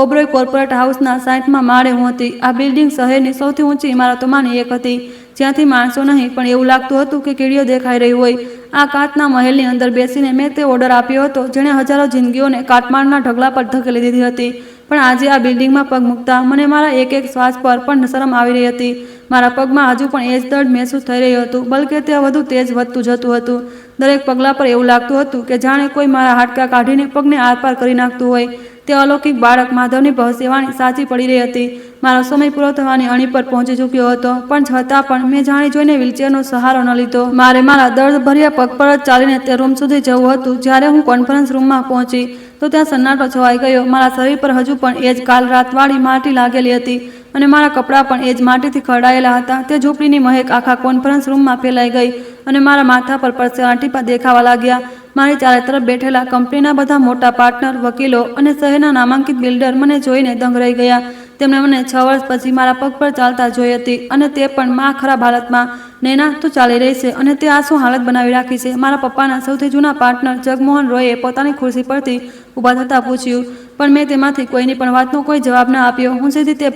ઓબરોય કોર્પોરેટ હાઉસના 60મા માળે હું હતી. આ બિલ્ડિંગ શહેરની સૌથી ઊંચી ઇમારતોમાંની એક હતી, જ્યાંથી માણસો નહીં પણ એવું લાગતું હતું કે કીડીઓ દેખાઈ રહી હોય. આ કાચના મહેલની અંદર બેસીને મેં તે ઓર્ડર આપ્યો હતો જેણે હજારો જિંદગીઓને કાટમાળના ઢગલા પર ધકેલી દીધી હતી. પણ આજે આ બિલ્ડિંગમાં પગ મૂકતા મને મારા એક એક શ્વાસ પર પણ શરમ આવી રહી હતી. મારા પગમાં હજુ પણ એ જ દર્દ મહેસૂસ થઈ રહ્યું હતું, બલકે તે વધુ તેજ વધતું જતું હતું. દરેક પગલા પર એવું લાગતું હતું કે જાણે કોઈ મારા હાડકાં કાઢીને પગને આરપાર કરી નાખતું હોય. તે અલૌકિક બાળક માધવની ભવિષ્યવાણી સાચી પડી રહી હતી. મારો સમય પૂરો થવાની અણી પર પહોંચી ચૂક્યો હતો, પણ છતાં પણ મેં જાણી જોઈને વ્હીલચેરનો સહારો ન લીધો. મારે મારા દર્દ ભર્યા પગ પર જ ચાલીને તે રૂમ સુધી જવું હતું. જ્યારે હું કોન્ફરન્સ રૂમમાં પહોંચી તો ત્યાં સન્નાટો છવાઈ ગયો. મારા શરીર પર હજુ પણ એ જ કાલ રાતવાળી માટી લાગેલી હતી અને મારા કપડાં પણ એ જ માટીથી ખરડાયેલા હતા. તે ઝૂંપડીની મહેક આખા કોન્ફરન્સ રૂમમાં ફેલાઈ ગઈ અને મારા માથા પર પરસેવાના ટીપાં દેખાવા લાગ્યા. મારી ચારે તરફ બેઠેલા કંપનીના બધા મોટા પાર્ટનર, વકીલો અને શહેરના નામાંકિત બિલ્ડર મને જોઈને દંગ રહી ગયા. તેમણે મને 6 વર્ષ પછી મારા પગ પર ચાલતા જોઈ હતી, અને તે પણ માં ખરાબ હાલતમાં. નૈના, તું ચાલી રહી છે અને તે આ શું હાલત બનાવી રાખી છે? મારા પપ્પાના સૌથી જૂના પાર્ટનર જગમોહન રોયે પોતાની ખુરશી પરથી ઊભા થતાં પૂછ્યું, પણ મેં તેમાંથી કોઈની પણ વાતનો કોઈ જવાબ ન આપ્યો. હું સીધી તે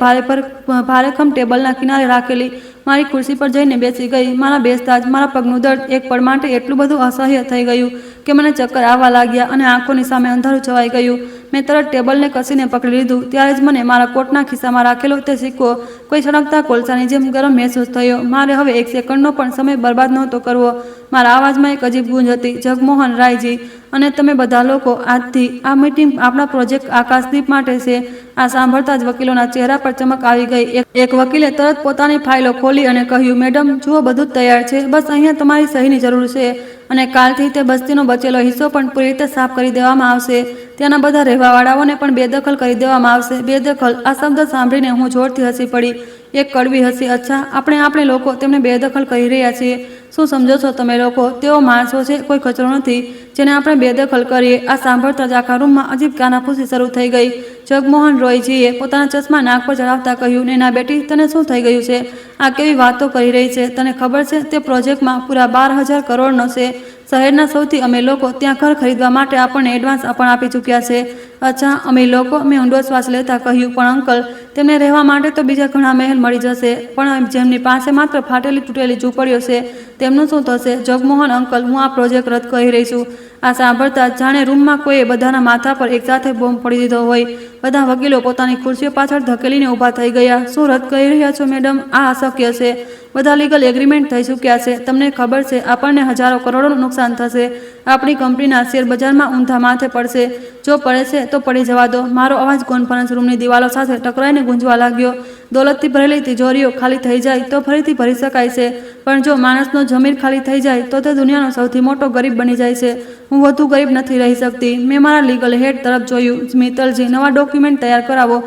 ભારેખમ ટેબલના કિનારે રાખેલી મારી ખુરશી પર જઈને બેસી ગઈ. મારા બેસતા જ મારા પગનું દર્દ એક પળ માટે એટલું બધું અસહ્ય થઈ ગયું કે મને ચક્કર આવવા લાગ્યા અને આંખોની સામે અંધારું છવાઈ ગયું. મેં તરત ટેબલને કસીને પકડી લીધું. ત્યારે જ મને મારા કોટના ખિસ્સામાં રાખેલો તે સિક્કો કોઈ સળગતા કોલસાની જેમ ગરમ મહેસૂસ થયો. મારે હવે એક સેકન્ડનો પણ સમય બરબાદ નહોતો કરવો. મારા અવાજમાં એક અજીબ ગુંજ હતી, જગમોહન રાયજી, અને તમે બધા લોકો, આજથી આ મીટિંગ આપણા પ્રોજેક્ટ આકાશદીપ માટે છે. આ સાંભળતા જ વકીલોના ચહેરા પર ચમક આવી ગઈ. એક વકીલે તરત પોતાની ફાઇલો ખોલી અને કહ્યું, મેડમ જુઓ, બધું જ તૈયાર છે, બસ અહીંયા તમારી સહીની જરૂર છે, અને કાલથી તે બસ્તીનો બચેલો હિસ્સો પણ પૂરી રીતે સાફ કરી દેવામાં આવશે. ત્યાંના બધા રહેવાવાળાઓને પણ બેદખલ કરી દેવામાં આવશે. બેદખલ, આ શબ્દ સાંભળીને હું જોરથી હસી પડી. એક કડવી હસી. અચ્છા, આપણે લોકો તેમને બેદખલ કરી રહ્યા છીએ. શું સમજો છો તમે લોકો? તેઓ માણસો છે, કોઈ કચરો નથી જેને આપણે બેદખલ કરીએ. આ સાંભળતા જ આખા રૂમમાં અજીબ કાનાફૂસી શરૂ થઈ ગઈ. જગમોહન રોયજીએ પોતાના ચશ્મા નાક પર ચડાવતા કહ્યું, નૈના બેટી, તને શું થઈ ગયું છે? આ કેવી વાતો કરી રહી છે? તને ખબર છે તે પ્રોજેક્ટમાં પૂરા 12,000 કરોડનો છે. શહેરના સૌથી અમીર લોકો ત્યાં ઘર ખરીદવા માટે આપણને એડવાન્સ પણ આપી ચૂક્યા છે. અચ્છા, અમીર લોકો? મેં ઊંડો શ્વાસ લેતા કહ્યું, પણ અંકલ, તેમને રહેવા માટે તો બીજા ઘણા મહેલ મળી જશે, પણ જેમની પાસે માત્ર ફાટેલી તૂટેલી ઝૂંપડીઓ છે તેમનું શું થશે? જગમોહન અંકલ, હું આ પ્રોજેક્ટ રદ કરી રહી છું. આ સાંભળતા જાણે રૂમમાં કોઈએ બધાના માથા પર એકસાથે બોમ્બ ફોડી દીધો હોય. બધા વકીલો પોતાની ખુરશીઓ પાછળ ધકેલીને ઊભા થઈ ગયા. શું રદ કરી રહ્યા છો મેડમ? આ અશક્ય છે. બધા લીગલ એગ્રીમેન્ટ થઈ ચૂક્યા છે. તમને ખબર છે આપણને હજારો કરોડોનું નુકસાન થશે. આપણી કંપનીના શેર બજારમાં ઊંધા માથે પડશે. જો પડે છે તો પડી જવા દો. મારો અવાજ કોન્ફરન્સ રૂમની દિવાલો સાથે ટકરાઈને ગુંજવા લાગ્યો. દોલતથી ભરેલી તિજોરીઓ ખાલી થઈ જાય તો ફરીથી ભરી શકાય છે, પણ જો માણસનો જમીર ખાલી થઈ જાય તો તે દુનિયાનો સૌથી મોટો ગરીબ બની જાય છે. હું વધુ ગરીબ નથી રહી શકતી. મેં મારા લીગલ હેડ તરફ જોયું. મિત્તલજી, નવા ડોક્યુમેન્ટ તૈયાર કરાવો.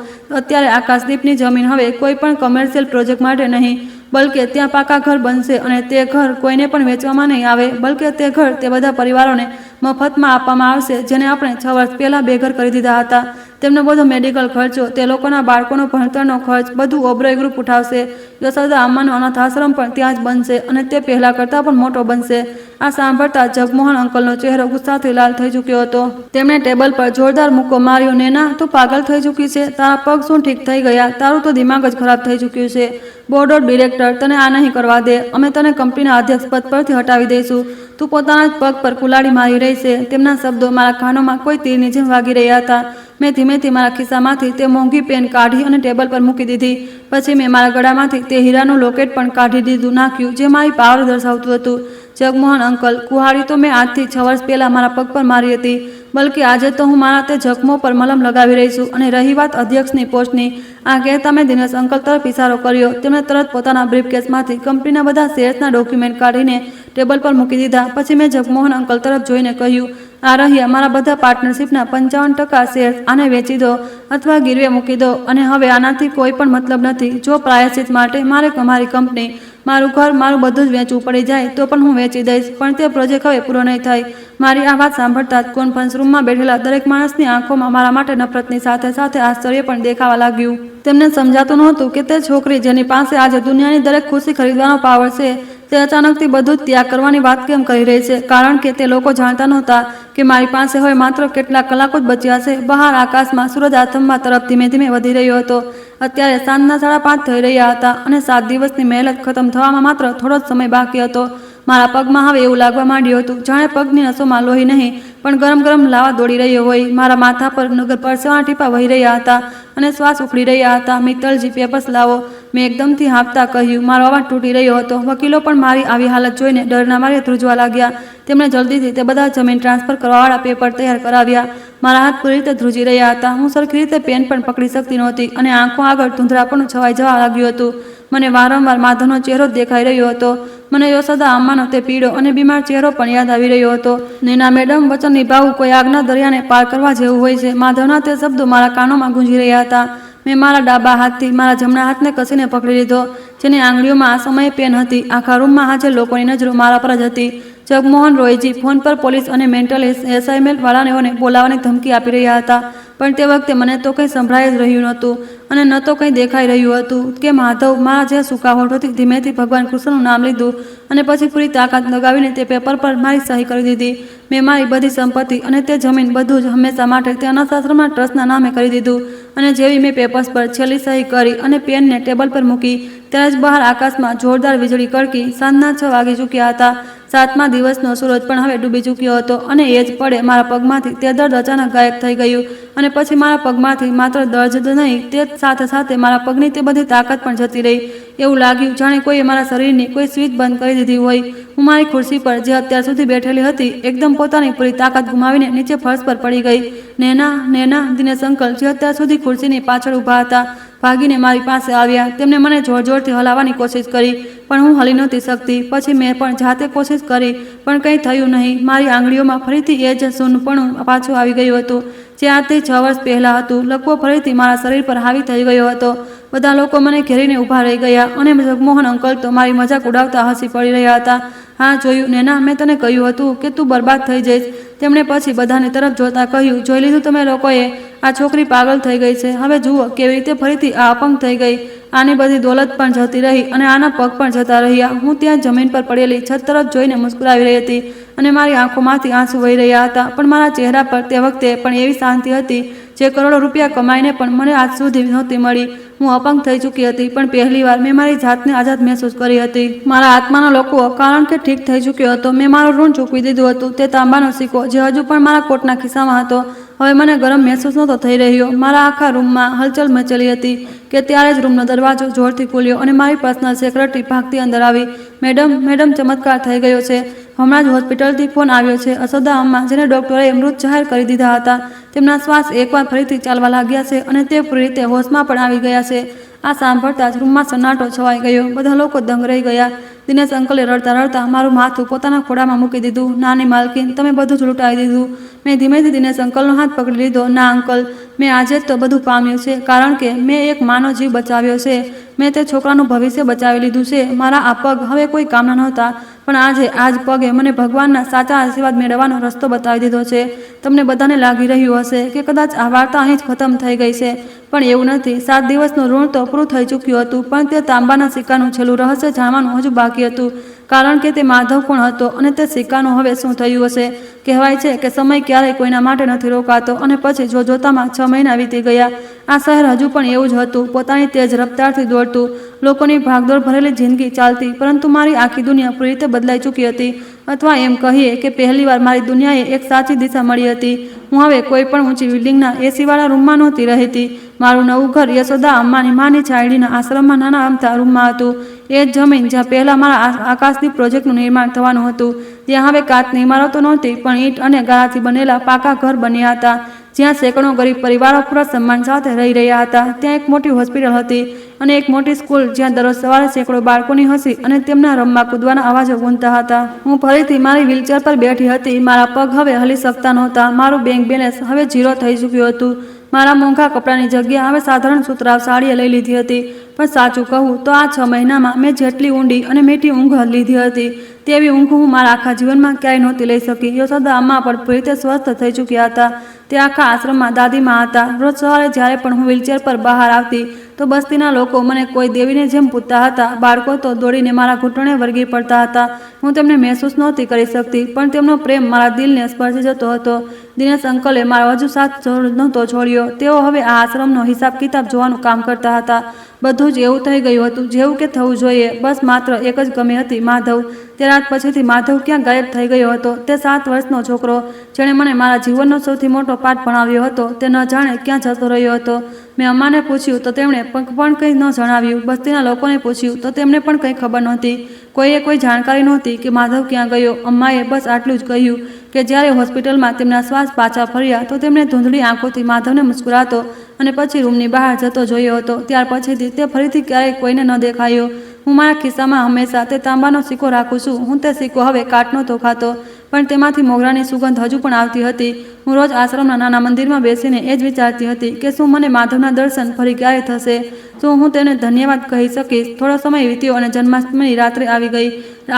અત્યારે આકાશદીપની જમીન હવે કોઈ પણ કોમર્શિયલ પ્રોજેક્ટ માટે નહીં, બલકે ત્યાં પાકા ઘર બનશે, અને તે ઘર કોઈને પણ વેચવામાં નહીં આવે, બલકે તે ઘર તે બધા પરિવારોને મફતમાં આપવામાં આવશે જેને આપણે 6 વર્ષ પહેલાં બેઘર કરી દીધા હતા. તેમનો બધો મેડિકલ ખર્ચો, તે લોકોના બાળકોનો ભણતરનો ખર્ચ, બધું ઓબરોય ગ્રુપ ઉઠાવશે. યશોદા અમ્માનો અનાથ આશ્રમ પણ ત્યાં જ બનશે, અને તે પહેલાં કરતાં પણ મોટો બનશે. આ સાંભળતા જગમોહન અંકલનો ચહેરો ગુસ્સાથી લાલ થઈ ચૂક્યો હતો. તેમણે ટેબલ પર જોરદાર મુક્કો માર્યો. નૈના, તું પાગલ થઈ ચૂકી છે. તારા પગ શું ઠીક થઈ ગયા? તારું તો દિમાગ જ ખરાબ થઈ ચૂક્યું છે. બોર્ડ ઓફ ડિરેક્ટર, તને આ નહીં કરવા દે. અમે તને કંપનીના અધ્યક્ષ પદ પરથી હટાવી દઈશું. તું પોતાના જ પગ પર કુલાડી મારી રહી છે. તેમના શબ્દો મારા કાનોમાં કોઈ તીરની જેમ વાગી રહ્યા હતા. મેં ધીમેથી મારા ખિસ્સામાંથી તે મોંઘી પેન કાઢી અને ટેબલ પર મૂકી દીધી. પછી મેં મારા ગળામાંથી તે હીરાનું લોકેટ પણ કાઢી નાખ્યું જે મારી પાવર દર્શાવતું હતું. જગમોહન અંકલ, કુહાડી તો મેં આજથી 6 વર્ષ પહેલાં મારા પગ પર મારી હતી. બલકે આજે તો હું મારા તે જખમો પર મલમ લગાવી રહી છું. અને રહી વાત અધ્યક્ષની પોસ્ટની, આ કહેતા મેં દિનેશ અંકલ તરફ ઇશારો કર્યો. તેમણે તરત પોતાના બ્રીફકેસમાંથી કંપનીના બધા શેર્સના ડોક્યુમેન્ટ કાઢીને ટેબલ પર મૂકી દીધા. પછી મેં જગમોહન અંકલ તરફ જોઈને કહ્યું, આ રહ્યા મારા બધા પાર્ટનરશિપના 55% શેર્સ. આને વેચી દો અથવા ગીરવે મૂકી દો અને હવે આનાથી કોઈ પણ મતલબ નથી. જો પ્રાયશ્ચિત માટે મારે મારી કંપની, મારું ઘર, મારું બધું જ વેચવું પડી જાય તો પણ હું વેચી દઈશ, પણ તે પ્રોજેક્ટ હવે પૂરો નહીં થાય. મારી આ વાત સાંભળતા જ કોન્ફરન્સ રૂમમાં બેઠેલા દરેક માણસની આંખોમાં મારા માટે નફરતની સાથે સાથે આશ્ચર્ય પણ દેખાવા લાગ્યું. તેમને સમજાતું નહોતું કે તે છોકરી જેની પાસે આજે દુનિયાની દરેક ખુશી ખરીદવાનો પાવર છે, તે અચાનકથી બધું જ ત્યાગ કરવાની વાત કેમ કરી રહી છે. કારણ કે તે લોકો જાણતા નહોતા કે મારી પાસે હવે માત્ર કેટલાક કલાકો જ બચ્યા છે. બહાર આકાશમાં સૂરજ આથમવા તરફ ધીમે ધીમે વધી રહ્યો હતો. અત્યારે સાંજના 5:30 થઈ રહ્યા હતા અને 7 દિવસની મહેનત ખતમ થવામાં માત્ર થોડો જ સમય બાકી હતો. મારા પગમાં હવે એવું લાગવા માંડ્યું હતું જાણે પગની નસોમાં લોહી નહીં પણ ગરમ ગરમ લાવા દોડી રહ્યો હોય. મારા માથા પર નગર પરસેવાના ટીપા વહી રહ્યા હતા અને શ્વાસ ઉખડી રહ્યા હતા. મિત્તલજી, પેપર્સ લાવો, મેં એકદમથી હાંફતા કહ્યું. મારો અવાજ તૂટી રહ્યો હતો. વકીલો પણ મારી આવી હાલત જોઈને ડરના મારે ધ્રુજવા લાગ્યા. તેમણે જલ્દીથી તે બધા જમીન ટ્રાન્સફર કરવાવાળા પેપર તૈયાર કરાવ્યા. મારા હાથ પૂરી રીતે ધ્રુજી રહ્યા હતા. હું સરખી રીતે પેન પણ પકડી શકતી નહોતી અને આંખો આગળ ધૂંધળાપણું છવાઈ જવા લાગ્યું હતું. મને વારંવાર માધવનો ચહેરો દેખાઈ રહ્યો હતો. મને યશોદા અમ્માનો તે પીળો અને બીમાર ચહેરો પણ યાદ આવી રહ્યો હતો. નેના મેડમ, વચન નિભાવવું કોઈ આગના દરિયાને પાર કરવા જેવું હોય છે. માધવના તે શબ્દો મારા કાનોમાં ગુંજી રહ્યા હતા. મેં મારા ડાબા હાથથી મારા જમણા હાથને કસીને પકડી લીધો, જેની આંગળીઓમાં આ સમયે પેન હતી. આખા રૂમમાં હાજર લોકોની નજરો મારા પર જ હતી. જગમોહન રોયજી ફોન પર પોલીસ અને મેન્ટલ એસાઇનમેન્ટ વાળાઓને બોલાવવાની ધમકી આપી રહ્યા હતા. પણ તે વખતે મને તો કંઈ સંભળાઈ જ રહ્યું નહોતું અને ન તો કંઈ દેખાઈ રહ્યું હતું કે માધવ મારા જે સૂકા હોઠોથી ધીમેથી ભગવાન કૃષ્ણનું નામ લીધું અને પછી પૂરી તાકાત લગાવીને તે પેપર પર મારી સહી કરી દીધી. મેં મારી બધી સંપત્તિ અને તે જમીન બધું જ હંમેશા માટે તે અનાથાશ્રમના ટ્રસ્ટના નામે કરી દીધું. અને જેવી મેં પેપર્સ પર છેલ્લી સહી કરી અને પેનને ટેબલ પર મૂકી ત્યારે જ બહાર આકાશમાં જોરદાર વીજળી કડકી. સાંજના 6 વાગી ચૂક્યા હતા. 7મા દિવસનો સૂરજ પણ હવે ડૂબી ચૂક્યો હતો અને એ જ પડે મારા પગમાંથી તે દર્દ અચાનક ગાયબ થઈ ગયું. અને પછી મારા પગમાંથી માત્ર દર્દ જ નહીં, તે સાથે સાથે મારા પગની તે બધી તાકાત પણ જતી રહી. એવું લાગ્યું જાણે કોઈએ મારા શરીરની કોઈ સ્વિચ બંધ કરી દીધી હોય. હું મારી ખુરશી પર જે અત્યાર સુધી બેઠેલી હતી એકદમ પોતાની પૂરી તાકાત ગુમાવીને નીચે ફર્શ પર પડી ગઈ. નેના, નેના, દિનેશ અંકલ જે અત્યાર સુધી ખુરશીની પાછળ ઊભા હતા ભાગીને મારી પાસે આવ્યા. તેમણે મને જોર જોરથી હલાવવાની કોશિશ કરી પણ હું હલી નહોતી શકતી. પછી મેં પણ જાતે કોશિશ કરી પણ કંઈ થયું નહીં. મારી આંગળીઓમાં ફરીથી એ જ સૂનપણું પાછું આવી ગયું હતું જે આજથી 6 વર્ષ પહેલાં હતું. લકવો ફરીથી મારા શરીર પર હાવી થઈ ગયો હતો. બધા લોકો મને ઘેરીને ઊભા રહી ગયા અને જગમોહન અંકલ તો મારી મજાક ઉડાવતા હસી પડી રહ્યા હતા. હા જોયું નેના, મેં તને કહ્યું હતું કે તું બરબાદ થઈ જઈશ. તેમણે પછી બધાની તરફ જોતા કહ્યું, જોઈ લીધું તમે લોકોએ, આ છોકરી પાગલ થઈ ગઈ છે. હવે જુઓ કેવી રીતે ફરીથી આ અપંગ થઈ ગઈ. આની બધી દોલત પણ જતી રહી અને આના પગ પણ જતા રહ્યા. હું ત્યાં જમીન પર પડેલી છત તરફ જોઈને મુસ્કરાવી રહી હતી અને મારી આંખોમાંથી આંસુ વહી રહ્યા હતા. પણ મારા ચહેરા પર તે વખતે પણ એવી શાંતિ હતી જે કરોડો રૂપિયા કમાઈને પણ મને આજ સુધી નહોતી મળી. હું અપંગ થઈ ચૂકી હતી પણ પહેલીવાર મેં મારી જાતને આઝાદ મહેસૂસ કરી હતી. મારા આત્માના લોકો કારણ કે ઠીક થઈ ચૂક્યો હતો. મેં મારું ઋણ ચૂકવી દીધું હતું. તે તાંબાનો સિક્કો જે હજુ પણ મારા કોટના ખિસ્સામાં હતો હવે મને ગરમ મહેસૂસ નહોતો થઈ રહ્યો. મારા આખા રૂમમાં હલચલ મચેલી હતી કે ત્યારે જ રૂમનો દરવાજો જોરથી ખુલ્યો અને મારી પર્સનલ સેક્રેટરી ભાગતી અંદર આવી. મેડમ, મેડમ, ચમત્કાર થઈ ગયો છે. હમણાં જ હોસ્પિટલથી ફોન આવ્યો છે. યશોદા અમ્મા, જેને ડૉક્ટરે મૃત જાહેર કરી દીધા હતા, તેમના શ્વાસ એકવાર ફરીથી ચાલવા લાગ્યા છે અને તે પૂરી રીતે હોશમાં પણ આવી ગયા છે. આ સાંભળતા જ રૂમમાં સન્નાટો છવાઈ ગયો. બધા લોકો દંગ રહી ગયા. દિનેશ અંકલે રડતા રડતા મારું માથું પોતાના ખોળામાં મૂકી દીધું. નાની માલકીન, તમે બધું જ લૂંટાઈ દીધું. મેં ધીમેથી દિનેશ અંકલનો હાથ પકડી લીધો. ના અંકલ, મેં આજે જ તો બધું પામ્યું છે કારણ કે મેં એક માનો જીવ બચાવ્યો છે. મેં તે છોકરાનું ભવિષ્ય બચાવી લીધું છે. મારા આ પગ હવે કોઈ કામના નહોતા પણ આજે આ જ પગે મને ભગવાનના સાચા આશીર્વાદ મેળવવાનો રસ્તો બતાવી દીધો છે. તમને બધાને લાગી રહ્યું હશે કે કદાચ આ વાર્તા અહીં જ ખતમ થઈ ગઈ છે પણ એવું નથી. 7 દિવસનું ઋણ તો પૂરું થઈ ચૂક્યું હતું પણ તે તાંબાના સિક્કાનું છેલ્લું રહસ્ય જાણવાનું હજુ બાકી હતું. કારણ કે તે માધવ કોણ હતો અને તે સિક્કાનું હવે શું થયું હશે. કહેવાય છે કે સમય ક્યારેય કોઈના માટે નથી રોકાતો અને પછી જોતામાં 6 મહિના વીતી ગયા. આ શહેર હજુ પણ એવું જ હતું, પોતાની તેજ રફતારથી દોડતું, લોકોની ભાગદોડ ભરેલી જિંદગી ચાલતી. પરંતુ મારી આખી દુનિયા પૂરી રીતે બદલાઈ ચૂકી હતી. અથવા એમ કહીએ કે પહેલીવાર મારી દુનિયાએ એક સાચી દિશા મળી હતી. હું હવે કોઈ પણ ઊંચી બિલ્ડિંગના એસીવાળા રૂમમાં નહોતી રહેતી. મારું નવું ઘર યશોદા અમ્માની માની છાયડીના આશ્રમમાં નાના અમથા રૂમમાં હતું. એ જ જમીન જ્યાં પહેલાં મારા આકાશદીપ પ્રોજેક્ટનું નિર્માણ થવાનું હતું, ત્યાં હવે કાચની ઇમારતો નહોતી પણ ઈંટ અને ગારાથી બનેલા પાકા ઘર બન્યા હતા, જ્યાં સેંકડો ગરીબ પરિવારો પૂરા સન્માન સાથે રહી રહ્યા હતા. ત્યાં એક મોટી હોસ્પિટલ હતી અને એક મોટી સ્કૂલ, જ્યાં દરરોજ સવારે સેંકડો બાળકોની હસી અને તેમના રમવા કૂદવાના અવાજો ગૂંજતા હતા. હું ફરીથી મારી વ્હીલચેર પર બેઠી હતી. મારા પગ હવે હલી શકતા નહોતા. મારું બેંક બેલેન્સ હવે 0 થઈ ચૂક્યું હતું. મારા મોંઘા કપડાની જગ્યા હવે સાધારણ સુતરાઉ સાડીએ લઈ લીધી હતી. પણ સાચું કહું તો આ 6 મહિનામાં મેં જેટલી ઊંડી અને મીઠી ઊંઘ લીધી હતી, તેવી ઊંઘ હું મારા આખા જીવનમાં ક્યાંય નહોતી લઈ શકી. યશોદા અમ્મા પણ પૂરી રીતે સ્વસ્થ થઈ ચૂક્યા હતા. તે આખા આશ્રમમાં દાદીમાં હતા. રોજ સવારે જ્યારે પણ હું વ્હીલચેર પર બહાર આવતી તો બસ્તીના લોકો મને કોઈ દેવીને જેમ પૂજતા હતા. બાળકો તો દોડીને મારા ઘૂંટણે વળગી પડતા હતા. હું તેમને મહેસૂસ નહોતી કરી શકતી, પણ તેમનો પ્રેમ મારા દિલને સ્પર્શી જતો હતો. દિનેશ અંકલે મારો હજુ સાથ નહોતો છોડ્યો. તેઓ હવે આ આશ્રમનો હિસાબ કિતાબ જોવાનું કામ કરતા હતા. બધું જ એવું થઈ ગયું હતું જેવું કે થવું જોઈએ. બસ માત્ર એક જ કમી હતી, માધવ. તે રાત પછીથી માધવ ક્યાં ગાયબ થઈ ગયો હતો? તે 7 વર્ષનો છોકરો જેણે મને મારા જીવનનો સૌથી મોટો પાઠ ભણાવ્યો હતો, તે ન જાણે ક્યાં જતો રહ્યો હતો. મેં અમ્માને પૂછ્યું તો તેમણે પણ કંઈ ન જણાવ્યું. બસ્તીના લોકોને પૂછ્યું તો તેમને પણ કંઈ ખબર નહોતી. કોઈએ કોઈ જાણકારી નહોતી કે માધવ ક્યાં ગયો. અમ્માએ બસ આટલું જ કહ્યું કે જ્યારે હોસ્પિટલમાં તેમના શ્વાસ પાછા ફર્યા તો તેમણે ધૂંધળી આંખોથી માધવને મુસ્કુરાતો અને પછી રૂમની બહાર જતો જોયો હતો. ત્યાર પછીથી તે ફરીથી ક્યારેય કોઈને ન દેખાયો. હું મારા ખિસ્સામાં હંમેશા તે તાંબાનો સિક્કો રાખું છું. હું તે સિક્કો હવે કાટ નહોતો ખાતો, પણ તેમાંથી મોગરાની સુગંધ હજુ પણ આવતી હતી. હું રોજ આશ્રમના નાના મંદિરમાં બેસીને એ જ વિચારતી હતી કે શું મને માધવના દર્શન ફરી ક્યારે થશે? શું હું તેને ધન્યવાદ કહી શકીશ? થોડો સમય વીત્યો અને જન્માષ્ટમીની રાત્રે આવી ગઈ.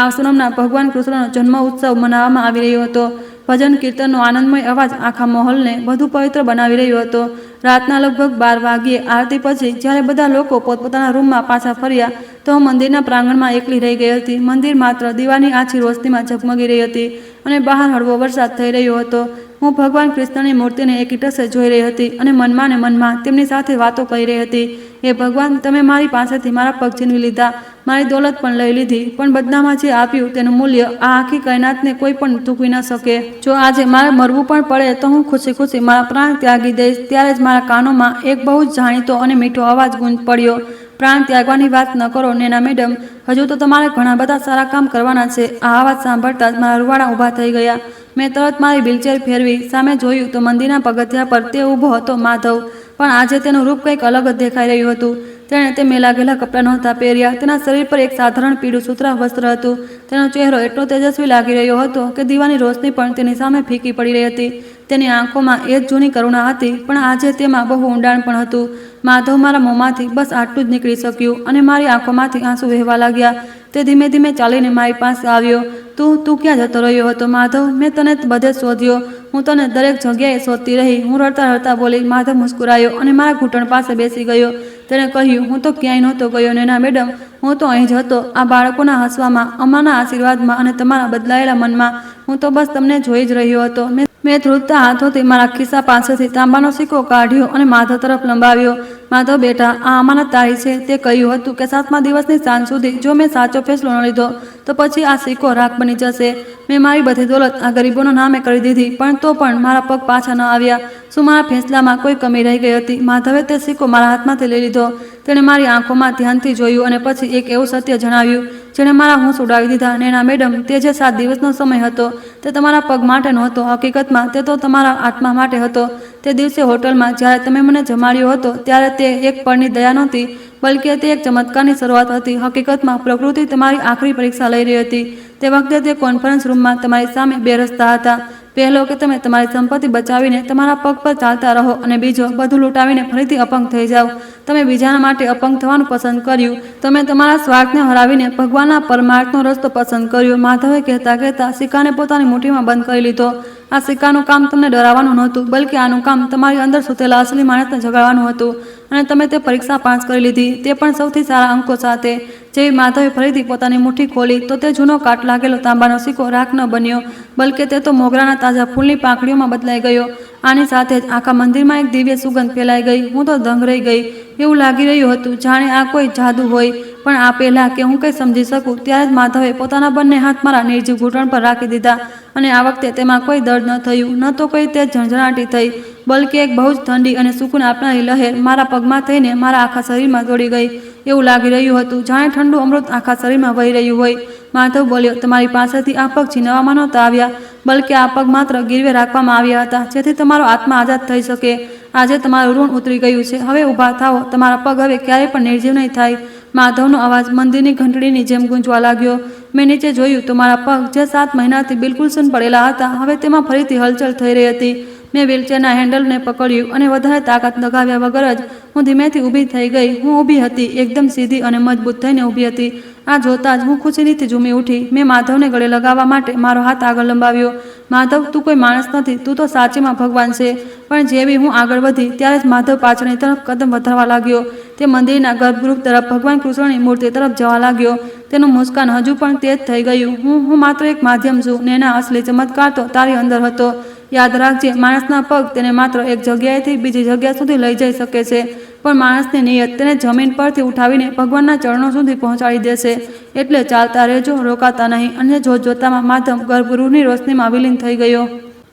આશ્રમના ભગવાન કૃષ્ણનો જન્મ ઉત્સવ મનાવવામાં આવી રહ્યો હતો. ભજન કીર્તનનો આનંદમય અવાજ આખા માહોલને વધુ પવિત્ર બનાવી રહ્યો હતો. રાતના લગભગ 12 વાગ્યે આરતી પછી જ્યારે બધા લોકો પોતપોતાના રૂમમાં પાછા ફર્યા તો હું મંદિરના પ્રાંગણમાં એકલી રહી ગઈ હતી. મંદિર માત્ર દીવાની આછી રોશનીમાં ઝગમગી રહી હતી અને બહાર હળવો વરસાદ થઈ રહ્યો હતો. હું ભગવાન કૃષ્ણની મૂર્તિને એકટસે જોઈ રહી હતી અને મનમાં ને મનમાં તેમની સાથે વાતો કરી રહી હતી. હે ભગવાન, તમે મારી પાસેથી મારા પગ છીનવી લીધા, મારી દોલત પણ લઈ લીધી, પણ બદલામાં જે આપ્યું તેનું મૂલ્ય આ આખી કાયનાતને કોઈ પણ ચૂકવી ન શકે. જો આજે મારે મરવું પણ પડે તો હું ખુશી ખુશી મારા પ્રાણ ત્યાગી દઈશ. ત્યારે જ મારા કાનોમાં એક બહુ જ જાણીતો અને મીઠો અવાજ ગૂંજ પડ્યો. પ્રાણ ત્યાગવાની વાત ન કરો નેના મેડમ, હજુ તો તમારે ઘણા બધા સારા કામ કરવાના છે. આ અવાજ સાંભળતા જ મારા રૂવાડા ઊભા થઈ ગયા. મેં તરત મારી વ્હીલચેર ફેરવી સામે જોયું તો મંદિરના પગથિયા પર તે ઊભો હતો, માધવ. પણ આજે તેનું રૂપ કંઈક અલગ જ દેખાઈ રહ્યું હતું. તેણે તે મેલા ગયેલા કપડાં નહોતા પહેર્યા. તેના શરીર પર એક સાધારણ પીળું સુતરાઉ વસ્ત્ર હતું. તેનો ચહેરો એટલો તેજસ્વી લાગી રહ્યો હતો કે દીવાની રોશની પણ તેની સામે ફીકી પડી રહી હતી. તેની આંખોમાં એ જ જૂની કરુણા હતી, પણ આજે તેમાં બહુ ઊંડાણ પણ હતું. માધવ મારા મોંમાંથી બસ આટલું જ નીકળી શક્યું અને મારી આંખોમાંથી આંસુ વહેવા લાગ્યા. તે ધીમે ધીમે ચાલીને મારી પાસે આવ્યો. તું ક્યાં જતો રહ્યો હતો માધવ? મેં તને બધે શોધ્યો. હું તને દરેક જગ્યાએ શોધતી રહી. હું રડતા રડતા બોલી. માધવ મુસ્કુરાયો અને મારા ઘૂંટણ પાસે બેસી ગયો. તેણે કહ્યું, હું તો ક્યાંય નહોતો ગયો નેના મેડમ, હું તો અહીં જ હતો. આ બાળકોના હસવામાં, અમ્માના આશીર્વાદમાં અને તમારા બદલાયેલા મનમાં. હું તો બસ તમને જોઈ જ રહ્યો હતો. મેં ધ્રુજતા હાથોથી મારા ખિસ્સા પાસેથી તાંબાનો સિક્કો કાઢ્યો અને માધવ તરફ લંબાવ્યો. માધવ બેટા, આ અમાનત તારી છે. તે કહ્યું હતું કે 7મા દિવસની સાંજ સુધી જો મેં સાચો ફેસલો ન લીધો તો પછી આ સિક્કો રાખ બની જશે. મેં મારી બધી દોલત આ ગરીબોના નામે કરી દીધી, પણ તો પણ મારા પગ પાછા ન આવ્યા. શું મારા ફેંસલામાં કોઈ કમી રહી ગઈ હતી? માધવે તે સિક્કો મારા હાથમાંથી લઈ લીધો. તેણે મારી આંખોમાં ધ્યાનથી જોયું અને પછી એક એવું સત્ય જણાવ્યું જેણે મારા હોંશ ઉડાવી દીધા. નેના મેડમ, તે જે 7 દિવસનો સમય હતો તે તમારા પગ માટે નહોતો. હકીકતમાં તે તો તમારા આત્મા માટે હતો. તે દિવસે હોટલમાં જ્યારે તમે મને જમાડ્યો હતો ત્યારે તે એક પળની દયા નહોતી, બલકે તે એક ચમત્કારની શરૂઆત હતી. હકીકતમાં પ્રકૃતિ તમારી આખરી પરીક્ષા લઈ રહી હતી. તે વખતે તે કોન્ફરન્સ રૂમમાં તમારી સામે 2 રસ્તા હતા. પહેલો કે તમે તમારી સંપત્તિ બચાવીને તમારા પગ પર ચાલતા રહો, અને બીજો બધું લૂંટાવીને ફરીથી અપંગ થઈ જાઓ. તમે બીજાના માટે અપંગ થવાનું પસંદ કર્યું. તમે તમારા સ્વાર્થને હરાવીને ભગવાનના પરમાર્થનો રસ્તો પસંદ કર્યો. માધવે કહેતા કહેતા સિક્કાને પોતાની મુઠ્ઠીમાં બંધ કરી લીધો. આ સિક્કાનું કામ તમને ડરાવવાનું નહોતું, બલકે આનું કામ તમારી અંદર સૂતેલા અસલી માણસને જગાડવાનું હતું. અને તમે તે પરીક્ષા પાસ કરી લીધી, તે પણ સૌથી સારા અંકો સાથે. જેવી માધવે ફરીથી પોતાની મુઠ્ઠી ખોલી તો તે જૂનો કાટ લાગેલો તાંબાનો સિક્કો રાખ ન બન્યો, બલકે તે તો મોગરાના તાજા ફૂલની પાંખડીઓમાં બદલાઈ ગયો. આની સાથે જ આખા મંદિરમાં એક દિવ્ય સુગંધ ફેલાઈ ગઈ. હું તો દંગ રહી ગઈ. એવું લાગી રહ્યું હતું જાણે આ કોઈ જાદુ હોય. પણ આ પહેલાં કે હું કંઈ સમજી શકું ત્યારે જ માધવે પોતાના બંને હાથ મારા નિર્જીવ ઘૂંટણ પર રાખી દીધા. અને આ વખતે તેમાં કોઈ દર્દ ન થયું, ન તો કોઈ તે ઝણઝણાટી થઈ, બલકે એક બહુ જ ઠંડી અને સુકૂન આપનારી લહેર મારા પગમાં થઈને મારા આખા શરીરમાં દોડી ગઈ. એવું લાગી રહ્યું હતું, જાણે ઠંડુ અમૃત આખા શરીરમાં વહી રહ્યું હોય. માધવ બોલ્યો, તમારી પાસેથી આ પગ છીનવવામાં નહોતા આવ્યા, બલકે આ પગ માત્ર ગીરવે રાખવામાં આવ્યા હતા, જેથી તમારો આત્મા આઝાદ થઈ શકે. આજે તમારું ઋણ ઉતરી ગયું છે. હવે ઊભા થાઓ, તમારા પગ હવે ક્યારેય પણ નિર્જીવ નહીં થાય. માધવનો અવાજ મંદિરની ઘંટડીની જેમ ગૂંજવા લાગ્યો. મેં નીચે જોયું તો મારા પગ, જે 7 મહિનાથી બિલકુલ સૂન પડેલા હતા, હવે તેમાં ફરીથી હલચલ થઈ રહી હતી. મેં વ્હીલચેરના હેન્ડલને પકડ્યું અને વધારે તાકાત લગાવ્યા વગર જ હું ધીમેથી ઊભી થઈ ગઈ. હું ઊભી હતી, એકદમ સીધી અને મજબૂત થઈને ઊભી હતી. આ જોતાં જ હું ખુશીથી ઝૂમી ઉઠી. મેં માધવને ગળે લગાવવા માટે મારો હાથ આગળ લંબાવ્યો. માધવ, તું કોઈ માણસ નથી, તું તો સાચેમાં ભગવાન છે. પણ જેવી હું આગળ વધી ત્યારે જ માધવ પાછળની તરફ કદમ વધારવા લાગ્યો. તે મંદિરના ગર્ભગૃહ તરફ ભગવાન કૃષ્ણની મૂર્તિ તરફ જવા લાગ્યો. તેનું મુસ્કાન હજુ પણ તેજ થઈ ગયું. હું માત્ર એક માધ્યમ છું ને એના અસલી ચમત્કાર તો તારી અંદર હતો. યાદ રાખજે, માણસના પગ તેને માત્ર એક જગ્યાએથી બીજી જગ્યા સુધી લઈ જઈ શકે છે, પણ માણસની નિયત તેને જમીન પરથી ઉઠાવીને ભગવાનના ચરણો સુધી પહોંચાડી દેશે. એટલે ચાલતા રહેજો, રોકાતા નહીં. અને જોતજોતામાં માધવ ગર્ભગૃહની રોશનીમાં વિલીન થઈ ગયો.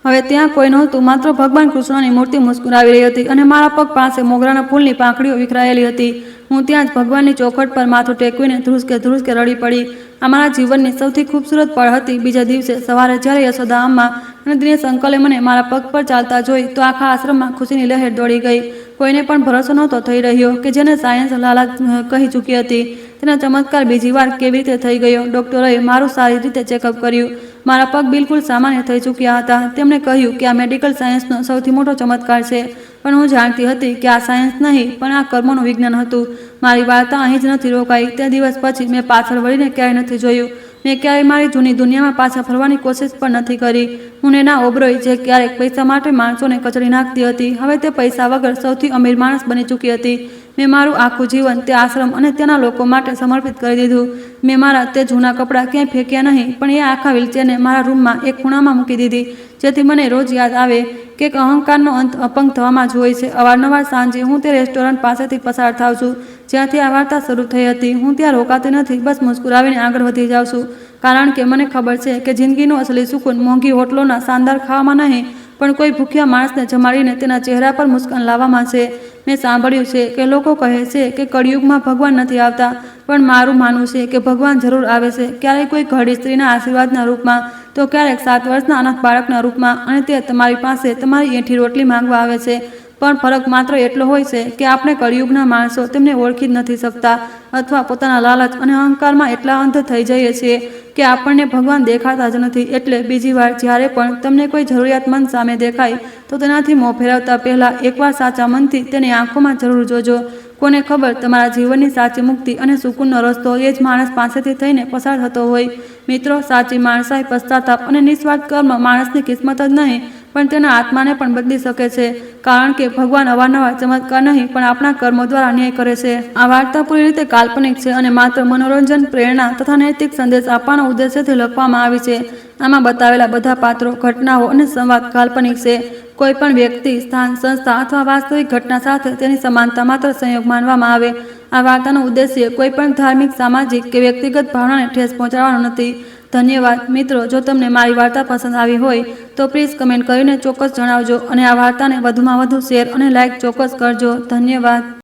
હવે ત્યાં કોઈ નહોતું, માત્ર ભગવાન કૃષ્ણની મૂર્તિ મુસ્કુરાવી રહી હતી અને મારા પગ પાસે મોગરાના ફૂલની પાંખડીઓ વિખરાયેલી હતી. હું ત્યાં જ ભગવાનની ચોખટ પર માથું ટેકવીને ધ્રુસકે રડી પડી. આ મારા જીવનની સૌથી ખૂબસૂરત પળ હતી. બીજા દિવસે સવારે જ્યારે યશોદા અમ્મા અને દિનેશ અંકલે મને મારા પગ પર ચાલતા જોઈ તો આખા આશ્રમમાં ખુશીની લહેર દોડી ગઈ. કોઈને પણ ભરોસો નહોતો થઈ રહ્યો કે જેને સાયન્સ લાલા કહી ચૂકી હતી, તેનો ચમત્કાર બીજી વાર કેવી રીતે થઈ ગયો. ડૉક્ટરોએ મારું સારી રીતે ચેકઅપ કર્યું. મારા પગ બિલકુલ સામાન્ય થઈ ચૂક્યા હતા. તેમણે કહ્યું કે આ મેડિકલ સાયન્સનો સૌથી મોટો ચમત્કાર છે. પણ હું જાણતી હતી કે આ સાયન્સ નહીં, પણ આ કર્મોનું વિજ્ઞાન હતું. મારી વાર્તા અહીં જ નથી રોકાઈ. તે દિવસ પછી મેં પાછળ વળીને ક્યાંય નથી જોયું. મેં ક્યારેય મારી જૂની દુનિયામાં પાછા ફરવાની કોશિશ પણ નથી કરી. હું એના ઓબરોય, જે ક્યારેક પૈસા માટે માણસોને કચડી નાખતી હતી, હવે તે પૈસા વગર સૌથી અમીર માણસ બની ચૂકી હતી. મેં મારું આખું જીવન તે આશ્રમ અને ત્યાંના લોકો માટે સમર્પિત કરી દીધું. મેં મારા તે જૂના કપડાં ક્યાંય ફેંક્યા નહીં, પણ એ આખા વ્હીલચેરને મારા રૂમમાં એક ખૂણામાં મૂકી દીધી, જેથી મને રોજ યાદ આવે કે અહંકારનો અંત અપંગ થવામાં જ હોય છે. અવારનવાર સાંજે હું તે રેસ્ટોરન્ટ પાસેથી પસાર થાઉં છું જ્યાંથી આ વાર્તા શરૂ થઈ હતી. હું ત્યાં રોકાતી નથી, બસ મુસ્કુરાવીને આગળ વધી જાઉં છું, કારણ કે મને ખબર છે કે જિંદગીનું અસલી સુકૂન મોંઘી હોટલોના શાનદાર ખાવામાં નહીં, પણ કોઈ ભૂખ્યા માણસને જમાડીને તેના ચહેરા પર મુસ્કાન લાવવામાં છે. મેં સાંભળ્યું છે કે લોકો કહે છે કે કળિયુગમાં ભગવાન નથી આવતા, પણ મારું માનવું છે કે ભગવાન જરૂર આવે છે. ક્યારેક કોઈ ઘરડી સ્ત્રીના આશીર્વાદના રૂપમાં, તો ક્યારેક 7 વર્ષના અનાથ બાળકના રૂપમાં, અને તે તમારી પાસે તમારી એઠી રોટલી માંગવા આવે છે. પણ ફરક માત્ર એટલો હોય છે કે આપણે કળિયુગના માણસો તેમને ઓળખી જ નથી શકતા, અથવા પોતાના લાલચ અને અહંકારમાં એટલા અંધ થઈ જઈએ છીએ કે આપણને ભગવાન દેખાતા જ નથી. એટલે બીજી વાર જ્યારે પણ તમને કોઈ જરૂરિયાતમંદ સામે દેખાય તો તેનાથી મોં ફેરવતા પહેલાં એકવાર સાચા મનથી તેની આંખોમાં જરૂર જોજો. કોને ખબર, તમારા જીવનની સાચી મુક્તિ અને સુકૂનનો રસ્તો એ જ માણસ પાસેથી થઈને પસાર થતો હોય. મિત્રો, સાચી માણસાઈ, પશ્ચાતાપ અને નિસ્વાર્થ કર્મ માણસની કિસ્મત જ નહીં, પણ તેના આત્માને પણ બદલી શકે છે. કારણ કે ભગવાન અવારનવાર ચમત્કાર નહીં, પણ આપણા કર્મો દ્વારા ન્યાય કરે છે. આ વાર્તા પૂરી રીતે કાલ્પનિક છે અને માત્ર મનોરંજન, પ્રેરણા તથા નૈતિક સંદેશ આપવાના ઉદ્દેશ્યથી લખવામાં આવી છે. આમાં બતાવેલા બધા પાત્રો, ઘટનાઓ અને સંવાદ કાલ્પનિક છે. કોઈ પણ વ્યક્તિ, સ્થાન, સંસ્થા અથવા વાસ્તવિક ઘટના સાથે તેની સમાનતા માત્ર સંયોગ માનવામાં આવે. આ વાર્તાનો ઉદ્દેશ્ય કોઈ પણ ધાર્મિક, સામાજિક કે વ્યક્તિગત ભાવનાને ઠેસ પહોંચાડવાનો નથી. ધન્યવાદ મિત્રો. જો તમને મારી વાર્તા પસંદ આવી હોય તો પ્લીઝ કમેન્ટ કરીને ચોક્કસ જણાવજો, અને આ વાર્તાને વધુમાં વધુ શેર અને લાઇક ચોક્કસ કરજો. ધન્યવાદ.